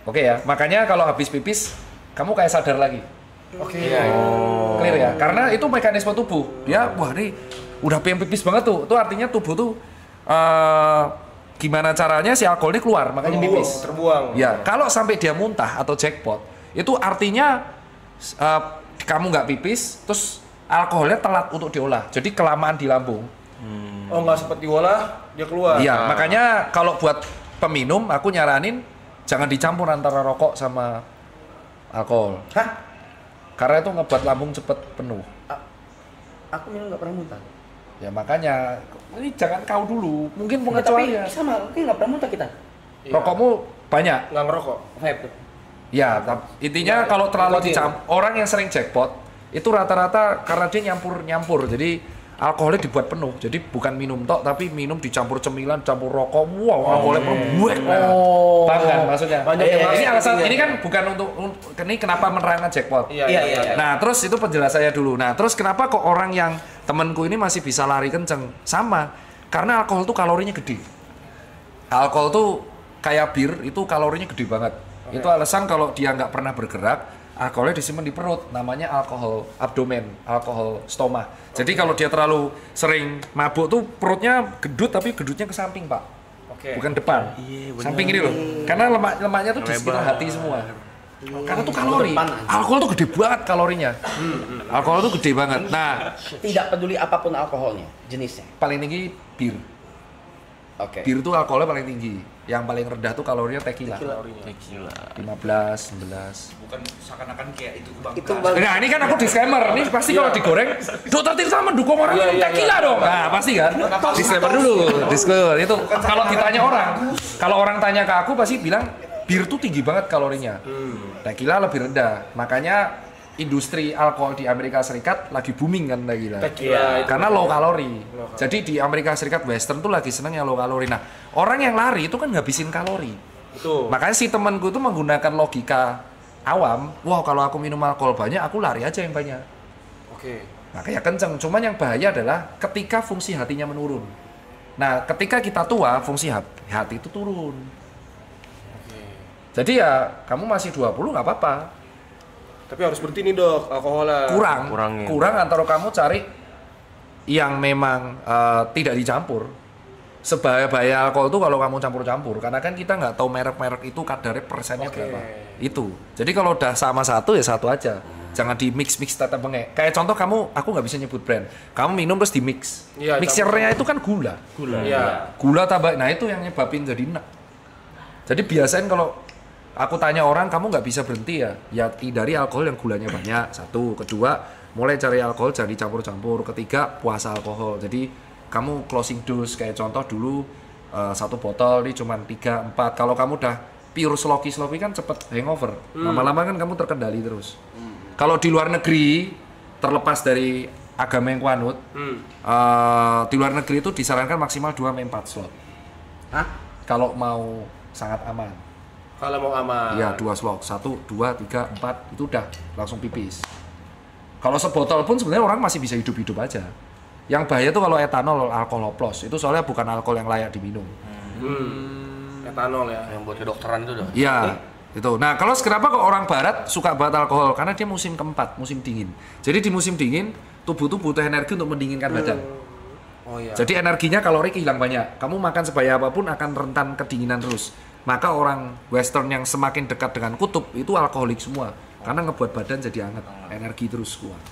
Oke ya, makanya kalau habis pipis, kamu kayak sadar lagi. Clear ya, karena itu mekanisme tubuh. Dia, wah ini udah pengen pipis banget tuh. Itu artinya tubuh tuh gimana caranya si alkohol ini keluar, makanya pipis. Terbuang. Ya, kalau sampai dia muntah atau jackpot, itu artinya kamu nggak pipis, terus alkoholnya telat untuk diolah. Jadi kelamaan di lambung. Oh nggak sempat diolah, dia keluar. Iya, makanya kalau buat peminum, aku nyaranin jangan dicampur antara rokok sama alkohol. Hah? Karena itu ngebuat lambung cepet penuh. Aku minum nggak pernah muntah. Ya makanya, ini jangan kau dulu. Mungkin Tapi pengecualian. sama, oke nggak pernah muntah kita. Rokokmu banyak. Nggak ngerokok. Vape tuh. Ya, intinya kalau terlalu nikotin. dicampur, orang yang sering jackpot itu rata-rata karena dia nyampur. Jadi alkoholnya dibuat penuh. Jadi bukan minum tok, tapi minum dicampur cemilan, campur rokok. Wow, alkoholnya buek. Paham kan maksudnya? Ini alasan, ini kan bukan untuk ini kenapa menerangkan jackpot. Iya. Nah, terus itu penjelasannya dulu. Nah, terus kenapa kok orang yang temanku ini masih bisa lari kenceng? Sama, karena alkohol tuh kalorinya gede. Alkohol tuh kayak bir, itu kalorinya gede banget. Itu alasan kalau dia nggak pernah bergerak, alkoholnya disimpan di perut, namanya alkohol abdomen, alkohol stoma. Jadi kalau dia terlalu sering mabuk tuh perutnya gedut, tapi gedutnya ke samping, Pak. Bukan depan. Samping ini loh. Karena lemaknya tuh di sekitar hati semua. Karena tuh kalori. Alkohol tuh gede banget kalorinya. Alkohol tuh gede banget. Nah, Tidak peduli apapun alkoholnya, jenisnya. paling tinggi bir. Bir tuh alkoholnya paling tinggi. Yang paling rendah tuh kalorinya tequila. 15, 19. Bukan seakan-akan kayak itu Itu bang. Nah, ini kan aku disclaimer. Ini pasti kalau digoreng, Dokter Tirta mendukung orang minum tequila dong. Nah, pasti kan. Disclaimer dulu. Disclaimer itu kalau ditanya orang, kalau orang tanya ke aku pasti bilang bir tuh tinggi banget kalorinya. Tequila lebih rendah. Makanya industri alkohol di Amerika Serikat lagi booming kan tequila. Karena low kalori. Jadi di Amerika Serikat Western tuh lagi seneng yang low kalori. Nah, orang yang lari itu kan ngabisin kalori. Betul. Makanya si temanku itu menggunakan logika awam. Wah, kalau aku minum alkohol banyak, aku lari aja yang banyak. Makanya kenceng. Cuman yang bahaya adalah ketika fungsi hatinya menurun. Nah, ketika kita tua, fungsi hati itu turun. Jadi ya, kamu masih 20 nggak apa-apa. Tapi harus berhenti nih dok, alkoholnya. Kurang antara kamu cari yang memang tidak dicampur. Sebahaya-bahaya alkohol itu kalau kamu campur-campur, karena kan kita nggak tahu merek-merek itu kadarnya persennya berapa. Itu. Jadi kalau udah sama satu ya satu aja. Jangan di mix tetap bengek. Kayak contoh aku nggak bisa nyebut brand. Kamu minum terus di mix. Mixernya itu kan gula. Gula tambah. Nah itu yang nyebabin jadi enak. Jadi biasain kalau aku tanya orang, kamu nggak bisa berhenti ya? Ya hindari alkohol yang gulanya banyak. Satu, kedua, mulai cari alkohol jadi campur-campur. Ketiga, puasa alkohol. Jadi kamu closing dose kayak contoh dulu 1 botol ini cuma 3-4. Kalau kamu udah pure sloki kan cepet hangover. Lama-lama kan kamu terkendali terus. Kalau di luar negeri, terlepas dari agama yang kuanut, di luar negeri itu disarankan maksimal 2-4 slot. Kalau mau sangat aman. Kalau mau aman. Iya, 2 slot. 1, 2, 3, 4 itu udah langsung pipis. Kalau sebotol pun sebenarnya orang masih bisa hidup-hidup aja. Yang bahaya tuh kalau etanol, alkohol oplos. Itu soalnya bukan alkohol yang layak diminum. Etanol ya. Yang buat kedokteran itu dah. Iya, itu. Nah, kalau kenapa kok orang barat suka banget alkohol? Karena dia musim keempat, musim dingin. Jadi di musim dingin, tubuh tuh butuh energi untuk mendinginkan badan. Jadi energinya kalori hilang banyak. Kamu makan sebaya apapun akan rentan kedinginan terus. Maka orang western yang semakin dekat dengan kutub itu alkoholik semua. Karena ngebuat badan jadi hangat, energi terus keluar.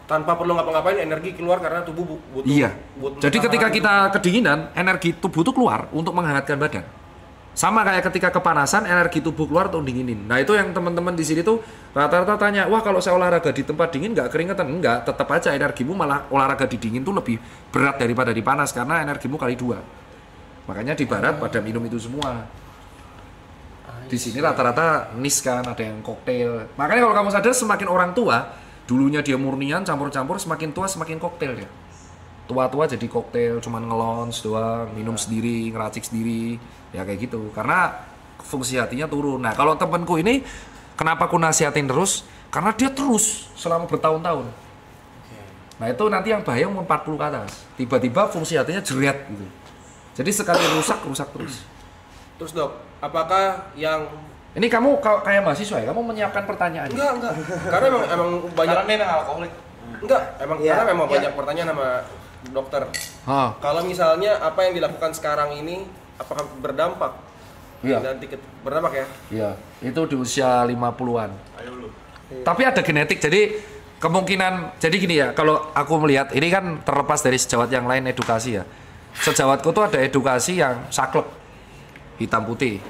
Tanpa perlu ngapa-ngapain energi keluar karena tubuh butuh. Iya. Jadi ketika kita kedinginan, energi tubuh itu keluar untuk menghangatkan badan. Sama kayak ketika kepanasan, energi tubuh keluar untuk dinginin. Nah itu yang teman-teman di sini tuh rata-rata tanya, wah kalau saya olahraga di tempat dingin nggak keringetan? Enggak, tetap aja energimu malah olahraga di dingin tuh lebih berat daripada di panas karena energimu kali 2. Makanya di barat pada minum itu semua. Di sini rata-rata nis kan, ada yang koktail. Makanya kalau kamu sadar semakin orang tua, dulunya dia murnian campur-campur, semakin tua semakin koktail dia. Tua-tua jadi koktail, cuman ngelons doang, minum sendiri, ngeracik sendiri, ya kayak gitu. Karena fungsi hatinya turun. Nah kalau temanku ini, kenapa aku nasihatin terus? Karena dia terus selama bertahun-tahun. Nah itu nanti yang bahaya umur 40 ke atas. Tiba-tiba fungsi hatinya jeriat gitu. Jadi sekali rusak terus. Terus dok, apakah yang ini kamu kayak mahasiswa ya? Kamu menyiapkan pertanyaan? Enggak. Karena emang banyak. Karena memang alkoholik. Enggak, karena memang banyak pertanyaan sama dokter. Kalau misalnya apa yang dilakukan sekarang ini, apakah berdampak? Iya. Nanti berdampak ya? Iya, itu di usia 50-an. Ayo lu. Tapi ada genetik, jadi kemungkinan, jadi gini ya, kalau aku melihat, ini kan terlepas dari sejawat yang lain edukasi ya. Sejawatku tuh ada edukasi yang saklek, hitam putih.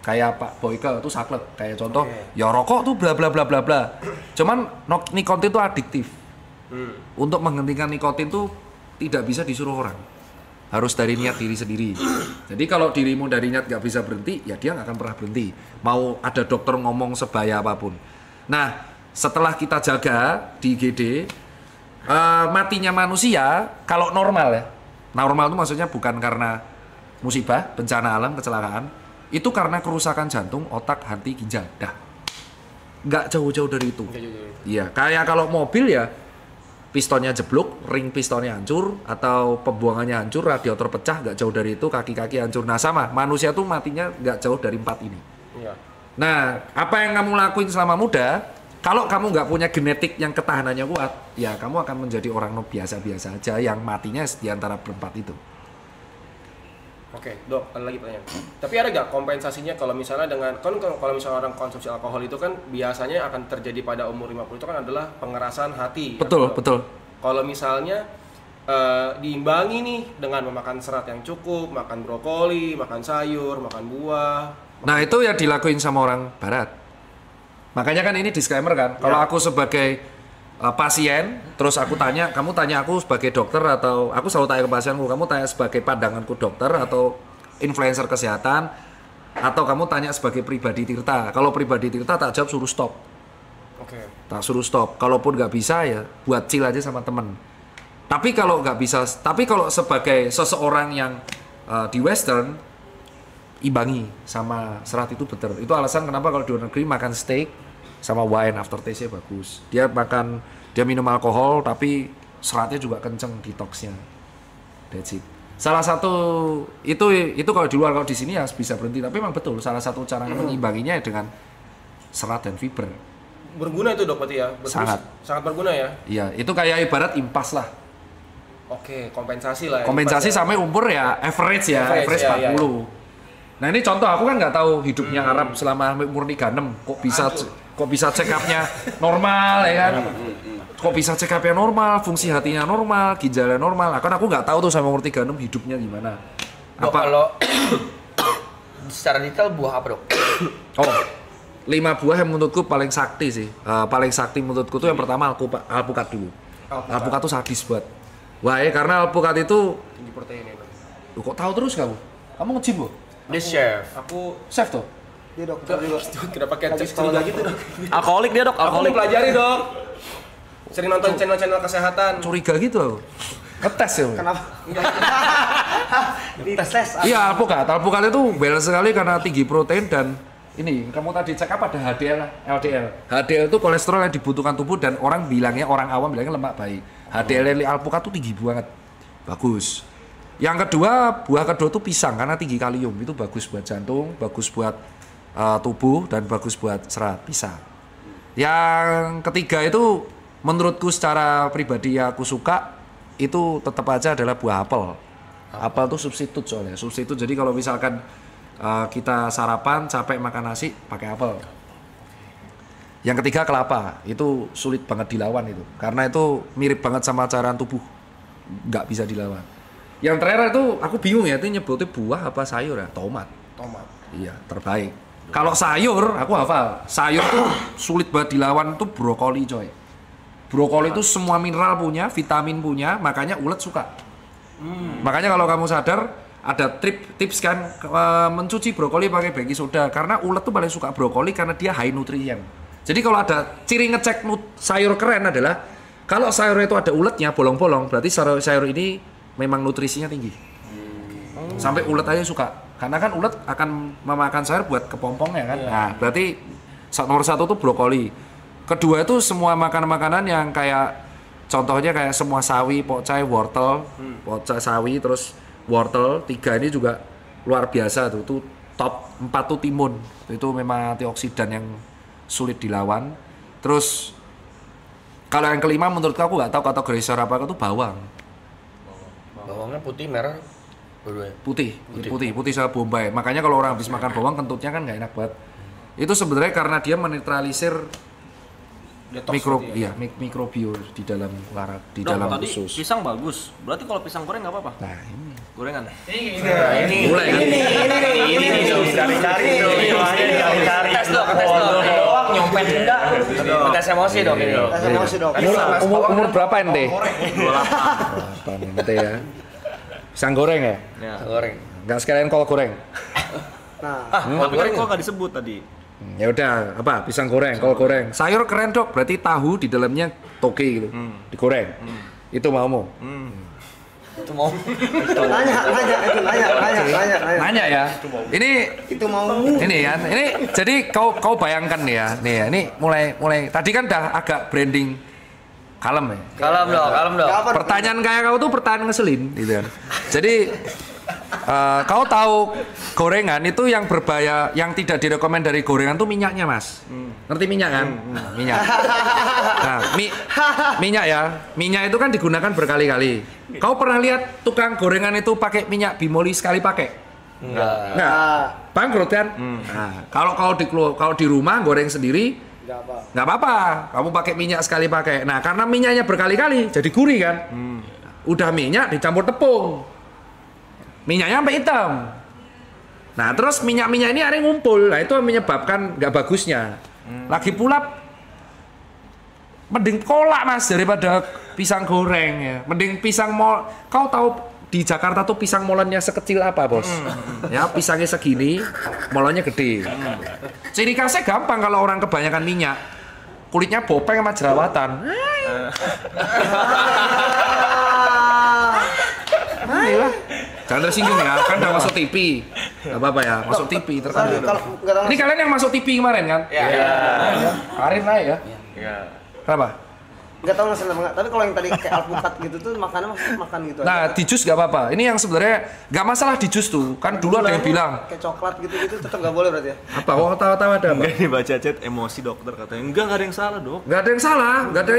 Kayak Pak Boyke itu saklek, kayak contoh, ya rokok tuh bla bla bla bla bla. Cuman nikotin tuh adiktif. Untuk menghentikan nikotin tuh tidak bisa disuruh orang. Harus dari niat diri sendiri. Jadi kalau dirimu dari niat nggak bisa berhenti, ya dia nggak akan pernah berhenti. Mau ada dokter ngomong sebaya apapun. Nah, setelah kita jaga di IGD, matinya manusia kalau normal ya. Normal itu maksudnya bukan karena musibah, bencana alam, kecelakaan. Itu karena kerusakan jantung, otak, hati, ginjal. Dah. Nggak jauh-jauh dari itu. Iya, kayak kalau mobil ya pistonnya jeblok, ring pistonnya hancur, atau pembuangannya hancur, radiator pecah, nggak jauh dari itu, kaki-kaki hancur. Nah sama, manusia tuh matinya nggak jauh dari 4 ini. Iya. Nah, apa yang kamu lakuin selama muda, kalau kamu nggak punya genetik yang ketahanannya kuat, ya kamu akan menjadi orang biasa-biasa aja yang matinya di antara berempat itu. Oke, Dok, ada lagi pertanyaan. Tapi ada nggak kompensasinya kalau misalnya dengan kalau misalnya orang konsumsi alkohol itu kan biasanya akan terjadi pada umur 50 itu kan adalah pengerasan hati. Betul, ya, betul. Kalau misalnya diimbangi nih dengan memakan serat yang cukup, makan brokoli, makan sayur, makan buah. Nah, itu ya dilakuin sama orang barat. Makanya kan ini disclaimer kan. Kalau aku sebagai pasien, terus aku tanya, kamu tanya aku sebagai dokter atau aku selalu tanya ke pasienku, kamu tanya sebagai pandanganku dokter atau influencer kesehatan atau kamu tanya sebagai pribadi Tirta. Kalau pribadi Tirta tak jawab suruh stop. Oke. Tak suruh stop. Kalaupun nggak bisa ya buat chill aja sama temen. Tapi kalau nggak bisa, tapi kalau sebagai seseorang yang di Western imbangi sama serat itu betul. Itu alasan kenapa kalau di luar negeri makan steak sama wine aftertaste-nya bagus. Dia minum alkohol tapi seratnya juga kenceng detoxnya. That's it. Salah satu itu kalau di luar, kalau di sini ya bisa berhenti. Tapi memang betul salah satu cara mengimbanginya dengan serat dan fiber. Berguna itu, Dok, berarti ya? Sangat berguna ya? Iya, itu kayak ibarat impas lah. Oke, kompensasi lah ya. Kompensasi sampai umur ya average 40. Ya. Nah ini contoh, aku kan nggak tahu hidupnya Arab selama umur 36, kok bisa check up-nya normal ya kan? Kok bisa check up-nya normal, fungsi hatinya normal, ginjalnya normal. Kan aku nggak tahu tuh sama umur 36 hidupnya gimana. Dok, kalau secara detail buah apa, Dok? Oh, 5 buah yang menurutku paling sakti sih. Paling sakti menurutku tuh yang pertama alpukat dulu. Alpukat tuh sadis buat. Wah ya, karena alpukat itu Tinggi protein itu. kok tahu terus kamu? Kamu nge-gym bu? Dia chef. Aku Chef tuh? Dia dokter juga. kenapa kayak cek curiga gitu, Dok? Alkoholik dia, Dok. Aku Alkoholik. pelajari, Dok. Sering nonton channel-channel kesehatan. Curiga gitu aku. Ngetes ya? Kenapa? Di tes. Iya, alpukat itu balance sekali karena tinggi protein dan ini kamu tadi cek apa ada HDL, LDL. HDL itu kolesterol yang dibutuhkan tubuh dan orang awam bilangnya lemak baik. HDL alpukat tuh tinggi banget, bagus. Yang kedua, buah kedua tuh pisang karena tinggi kalium, itu bagus buat jantung, bagus buat tubuh dan bagus buat serat, pisang. Yang ketiga itu menurutku secara pribadi yang aku suka itu tetap aja adalah buah apel. Apel tuh substitut soalnya, substitut. Jadi kalau misalkan kita sarapan capek makan nasi pakai apel. Yang ketiga kelapa, itu sulit banget dilawan itu, karena itu mirip banget sama cairan tubuh, nggak bisa dilawan. Yang terakhir itu aku bingung ya, itu nyebutnya buah apa sayur ya? Tomat. Iya, terbaik. Kalau sayur, aku hafal. Sayur tuh sulit banget dilawan tuh brokoli coy. Brokoli itu semua mineral punya, vitamin punya, makanya ulet suka. Makanya kalau kamu sadar, ada tips kan mencuci brokoli pakai baking soda, karena ulet tuh paling suka brokoli karena dia high nutrien. Jadi kalau ada ciri ngecek sayur keren adalah kalau sayur itu ada uletnya bolong-bolong, berarti sayur ini memang nutrisinya tinggi. Sampai ulet aja suka. Karena kan ulet akan memakan sayur buat kepompongnya kan. Nah, berarti nomor 1 tuh brokoli. Kedua itu semua makanan-makanan yang kayak contohnya kayak semua sawi, pokcai, wortel, pokcai sawi terus wortel. 3 ini juga luar biasa tuh. Itu top 4 tuh timun. Itu memang antioksidan yang sulit dilawan. Terus kalau yang kelima menurutku aku nggak tahu kategori sayur apa itu bawang. Bawangnya putih, merah, Putih sama bombay. Makanya kalau orang habis makan bawang kentutnya kan nggak enak banget. Itu sebenarnya karena dia menetralisir mikrobio di dalam dalam tadi usus. pisang bagus. Berarti kalau pisang goreng nggak apa-apa. Nah, ini. Gorengan. ini. Mulai kan? Cari-cari tuh. Tes dong. Doang nyopet enggak? Tes emosi dong ini. Tes emosi, Dok. Umur berapa ente? 28 ente ya. Pisang goreng ya? Goreng. Nggak sekalian kol goreng. Nah, Tapi kan kok nggak disebut tadi. Ya udah, apa? Pisang goreng, kol goreng. Sayur keren dok, berarti tahu di dalamnya toge gitu, digoreng. Itu mau. Itu mau. Nanya ya. Ini Itu mau. ini ya. Ini jadi kau bayangkan nih ya. Nih ya, ini mulai tadi kan udah agak branding kalem ya. Kalem dong. Pertanyaan kayak kau tuh pertanyaan ngeselin gitu kan. Jadi kau tahu gorengan itu yang berbahaya, yang tidak direkomend dari gorengan tuh minyaknya mas. Ngerti minyak kan? Minyak. Nah, minyak ya. Minyak itu kan digunakan berkali-kali. Kau pernah lihat tukang gorengan itu pakai minyak bimoli sekali pakai? Enggak. Bangkrut kan? Nah, kalau di rumah goreng sendiri nggak apa-apa. Kamu pakai minyak sekali pakai. Nah, karena minyaknya berkali-kali jadi gurih kan? Udah minyak dicampur tepung. Minyaknya sampai hitam. Nah, terus minyak-minyak ini akhirnya ngumpul. Nah, itu menyebabkan nggak bagusnya. Lagi pula mending kolak mas daripada pisang goreng ya. Mending pisang mol. Kau tahu di Jakarta tuh pisang molennya sekecil apa bos? Ya pisangnya segini, molennya gede. Ciri khasnya gampang kalau orang kebanyakan minyak, kulitnya bopeng sama jerawatan. Inilah. Jangan tersinggung ya, kan udah masuk TV. Gak apa-apa ya, masuk TV terkenal. Ini kalian yang masuk TV kemarin kan? Iya. Karir lah ya. Iya. Kenapa? Enggak tahu masalah enggak, tapi kalau yang tadi kayak alpukat gitu tuh makannya makan gitu nah, aja. Di jus gak apa-apa. Ini yang sebenarnya gak masalah di jus tuh. Kan dulu ada yang bilang kayak coklat gitu-gitu tetap gak boleh berarti ya? Apa? Oh, tahu-tahu ada apa? Enggak nih baca chat emosi dokter katanya. Enggak ada yang salah, Dok. Gak ada yang salah. Gak ada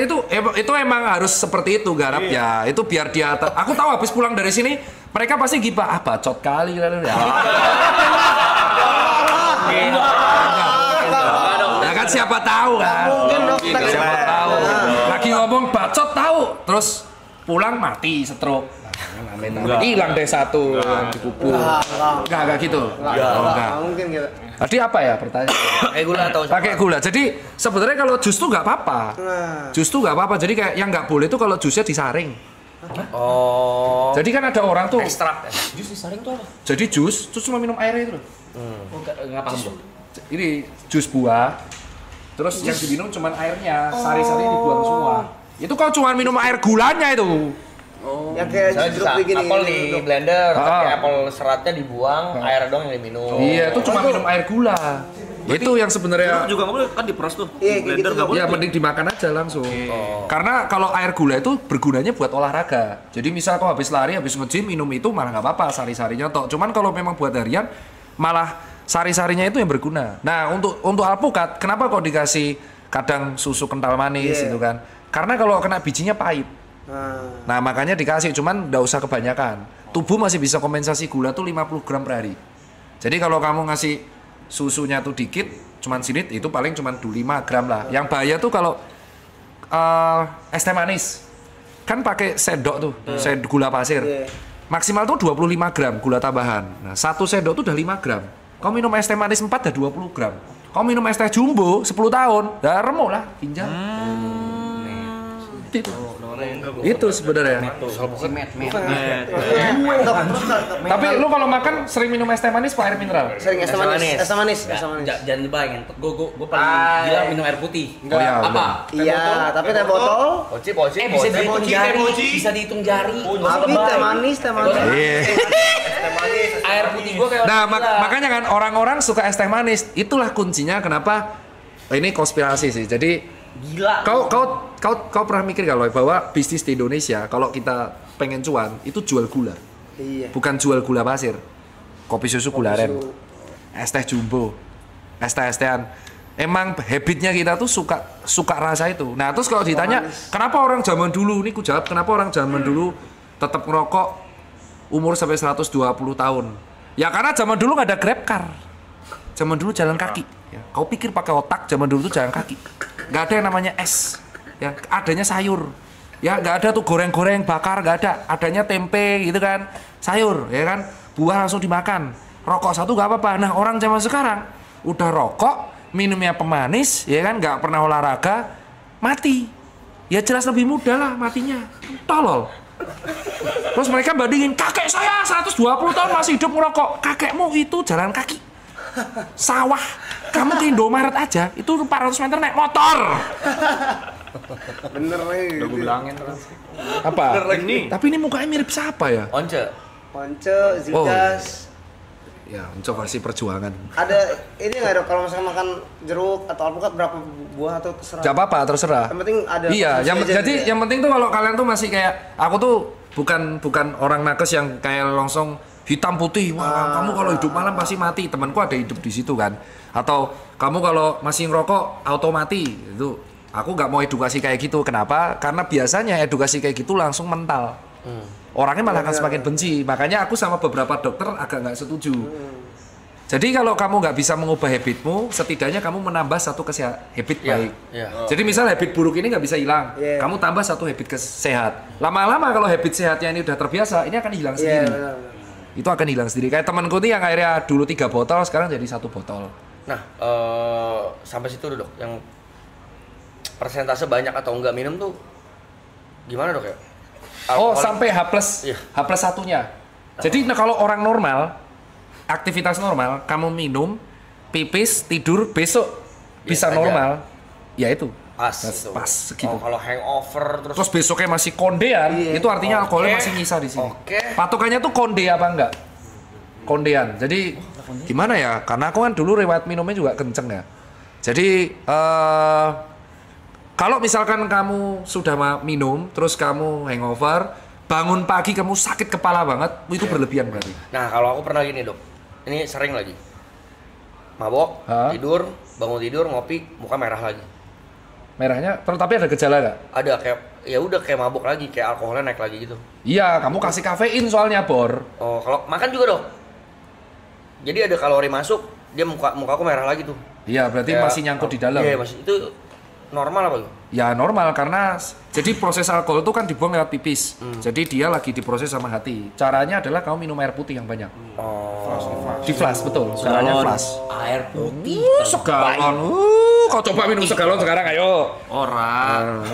itu emang harus seperti itu garap ya. Itu biar dia aku tahu habis pulang dari sini mereka pasti gibah, bacot kali ya. Ya kan siapa tahu kan. Siapa tahu. Lagi ngomong bacot tahu, terus pulang mati stroke. Hilang deh satu dikubur. Enggak gitu. Enggak mungkin gitu. Tadi apa ya pertanyaan? Pakai gula atau pakai gula. Jadi sebenarnya kalau jus tuh nggak apa-apa. Jus tuh nggak apa-apa. Jadi kayak yang nggak boleh tuh kalau jusnya disaring. Oh. Jadi kan ada orang tuh Ekstrak. Jus disaring tuh apa? jadi jus cuma minum airnya itu loh. Nggak paham gua. Ini jus buah. Terus yang diminum cuma airnya, sari-sarinya dibuang semua. Itu kau cuma minum air gulanya itu. Yang kayak jeruk begini. Apel di blender, tapi apel seratnya dibuang, air doang yang diminum. Iya, itu cuma minum air gula. Itu yang sebenarnya Jeruk juga nggak boleh kan diperas tuh. Iya, Blender gitu. nggak boleh. ya mending dimakan aja langsung. Karena kalau air gula itu bergunanya buat olahraga. Jadi misal kau habis lari, habis nge-gym minum itu malah nggak apa-apa, sari-sarinya tok. Cuman kalau memang buat harian malah sari-sarinya itu yang berguna. Nah, untuk alpukat, kenapa kok dikasih kadang susu kental manis gitu kan? Karena kalau kena bijinya pahit. Nah, makanya dikasih, cuman nggak usah kebanyakan. Tubuh masih bisa kompensasi gula tuh 50 gram per hari. Jadi kalau kamu ngasih susunya tuh dikit, cuman sinit, itu paling cuman 5 gram lah. Yang bahaya tuh kalau es teh manis. Kan pakai sendok tuh, gula pasir. Maksimal tuh 25 gram gula tambahan. Nah, satu sendok tuh udah 5 gram. Kau minum es teh manis 4 udah 20 gram. Kau minum es teh jumbo 10 tahun, udah remuk lah ginjal. Itu sebenarnya. Tapi lu kalau makan sering minum es teh manis apa air mineral? Sering es teh manis. Jangan dibayangin. Gue paling gila minum air putih. Oh ya, Apa? Iya, tapi teh botol. Bisa dihitung jari. Bisa dihitung jari. Tapi teh manis. Air putih gue kayak. Nah, makanya kan orang-orang suka es teh manis. Itulah kuncinya kenapa ini konspirasi sih. Jadi Gila. Kau pernah mikir kalau bahwa bisnis di Indonesia kalau kita pengen cuan itu jual gula. Iya. Bukan jual gula pasir. Kopi susu gula aren. Es teh jumbo. Es teh-tehan. Emang habitnya kita tuh suka rasa itu. Nah, terus kalau ditanya, kenapa orang zaman dulu, ini ku jawab, kenapa orang zaman dulu tetap ngerokok umur sampai 120 tahun? Ya karena zaman dulu nggak ada Grab car. Zaman dulu jalan kaki. Ya, kau pikir pakai otak, zaman dulu tuh jalan kaki. Nggak ada yang namanya es. Ya, adanya sayur. Ya, nggak ada tuh goreng-goreng, bakar, nggak ada. Adanya tempe gitu kan, sayur, ya kan. Buah langsung dimakan. Rokok satu nggak apa-apa. Nah, orang zaman sekarang udah rokok, minumnya pemanis, ya kan, nggak pernah olahraga, mati. Ya jelas lebih mudah lah matinya. Tolol. Terus mereka bandingin, kakek saya 120 tahun masih hidup ngerokok. Kakekmu itu jalan kaki. Sawah, Kamu ke Indomaret aja, itu 400 meter naik motor. Bener nih. Udah gue bilangin terus. Apa? Ini. Tapi ini mukanya mirip siapa ya? Once. Zidas. Ya, mencoba versi perjuangan. Ada ini nggak dok kalau misalnya makan jeruk atau alpukat berapa buah atau terserah? Gak apa-apa, terserah. Yang penting ada. Iya, jadi ya? yang penting tuh kalau kalian tuh masih kayak aku tuh bukan orang nakes yang kayak langsung hitam putih. Wah, kamu kalau hidup malam pasti mati. Temanku ada hidup di situ kan. Atau kamu kalau masih ngerokok auto mati. Itu aku nggak mau edukasi kayak gitu. Kenapa? Karena biasanya edukasi kayak gitu langsung mental. Orangnya malah akan semakin benci. Makanya aku sama beberapa dokter agak nggak setuju. Jadi kalau kamu nggak bisa mengubah habitmu, setidaknya kamu menambah satu habit baik. Jadi misal habit buruk ini nggak bisa hilang, kamu tambah satu habit sehat. Lama-lama kalau habit sehatnya ini udah terbiasa, ini akan hilang sendiri. Itu akan hilang sendiri. Kayak temanku nih yang akhirnya dulu 3 botol, sekarang jadi 1 botol. Nah, sampai situ dok, yang persentase banyak atau enggak minum tuh gimana dok ya? Oh, sampai H+, satunya. Jadi kalau orang normal, aktivitas normal, kamu minum, pipis, tidur, besok bisa normal. Ya itu. Pas segitu. Oh, kalau hangover terus besoknya masih kondean, itu artinya alkoholnya masih nyisa di sini. Patokannya tuh konde apa enggak? Kondean. Jadi gimana ya? Karena aku kan dulu riwayat minumnya juga kenceng ya. Jadi kalau misalkan kamu sudah minum, terus kamu hangover, bangun pagi kamu sakit kepala banget, itu berlebihan berarti. Nah, kalau aku pernah gini dok, ini sering lagi. Mabok, tidur, bangun tidur, ngopi, muka merah lagi. Merahnya, tapi ada gejala nggak? Ada, kayak ya udah kayak mabok lagi, kayak alkoholnya naik lagi gitu. Iya, kamu kasih kafein soalnya, Bor. Oh, kalau makan juga dok. Jadi ada kalori masuk, dia muka aku merah lagi tuh. Iya, berarti masih nyangkut di dalam. Iya, masih. Itu normal apa tuh? Ya normal, karena jadi proses alkohol itu kan dibuang lewat pipis. Jadi dia lagi diproses sama hati. Caranya adalah kamu minum air putih yang banyak. Di flash, betul. Caranya flash. Air putih. Segalon. Kau coba minum segalon sekarang, ayo. Orang.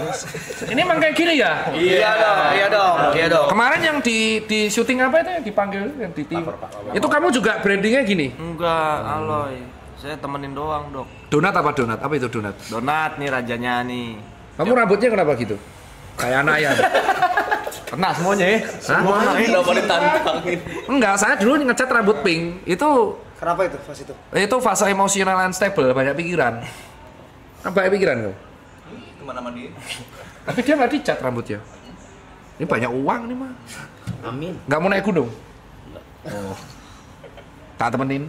Ini emang kayak gini ya? Iya dong. Kemarin yang di syuting apa itu yang dipanggil yang di TV? Itu kamu juga brandingnya gini? Enggak, Aloy. Saya temenin doang, Dok. Donat apa donat? Apa itu donat? Donat nih rajanya nih. Kamu rambutnya kenapa gitu? Kayak anak ayam. Kena semuanya ya. Semua kena. Kenapa ditantangin? Enggak, saya dulu ngecat rambut pink. Itu Kenapa itu fase itu? Itu fase emosional unstable, banyak pikiran. Banyak pikiran kau. Kemana-mana dia? Tapi dia nggak dicat rambutnya. Ini banyak uang nih mah. Amin. Nggak mau naik gunung? Oh. Tak temenin.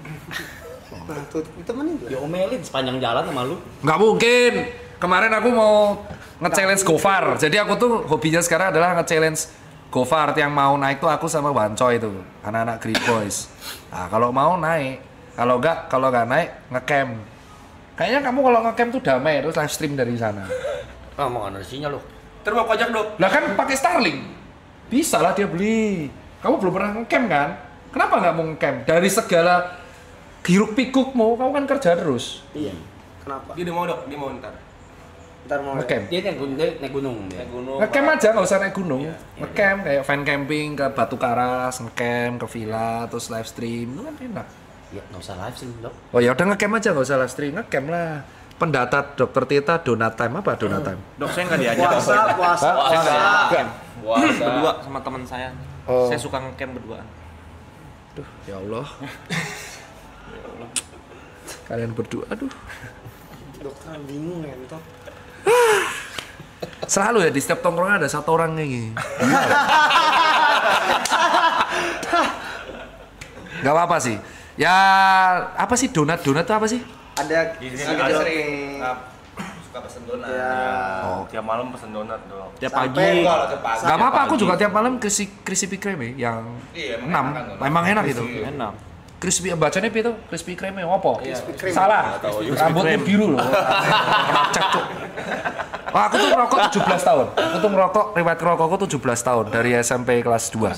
Nah, tuh ditemenin tuh. Ya omelin sepanjang jalan sama lu. Nggak mungkin. Kemarin aku mau nge-challenge Gofar. Jadi aku tuh hobinya sekarang adalah nge-challenge Gofar. Yang mau naik tuh aku sama Wancoy itu, anak-anak Great Boys. Nah, kalau mau naik, kalau nggak naik nge-camp. Kayaknya kamu kalau nge-camp tuh damai terus live stream dari sana. Ah, mau ada sinyal loh. Terus mau pajak dok. Lah kan pakai Starlink. Bisa lah dia beli. Kamu belum pernah nge-camp kan? Kenapa nggak mau nge-camp? Dari segala hiruk pikukmu, kamu kan kerja terus. Iya. Kenapa? Dia udah mau dok, dia mau ntar. Ntar mau Nge-camp. Dia naik gunung dia. Nge-camp aja, nggak usah naik gunung. Nge-camp kayak fan camping ke Batu Karas, nge-camp ke villa, terus live stream, itu kan enak. Ya nggak usah live sih dok. Oh ya udah nge-camp aja, nggak usah live stream, nge-camp lah. Pendata Dokter Tita donat time apa donat time? Dok, saya nggak diajak. puasa. Berdua sama teman saya. Oh. Saya suka nge-camp berduaan. Aduh, ya Allah. Kalian berdua, aduh. Dokter bingung ya itu. Selalu ya di setiap tongkrongan ada satu orang kayak gini. Gak apa-apa sih. Ya apa sih donat itu apa sih? Ada sering suka pesen donat. Oh, Tiap malam pesen donat dong. Tiap Sampai pagi. gak apa-apa, aku juga tiap malam crispy kreme yang Iya, 6. Memang enak itu. Enak. Crispy bacanya apa itu? Crispy kreme apa? Salah. Rambutnya biru loh. Cek tuh. Wah, aku tuh ngerokok 17 tahun. Aku tuh ngerokok, riwayat ngerokokku 17 tahun dari SMP kelas 2.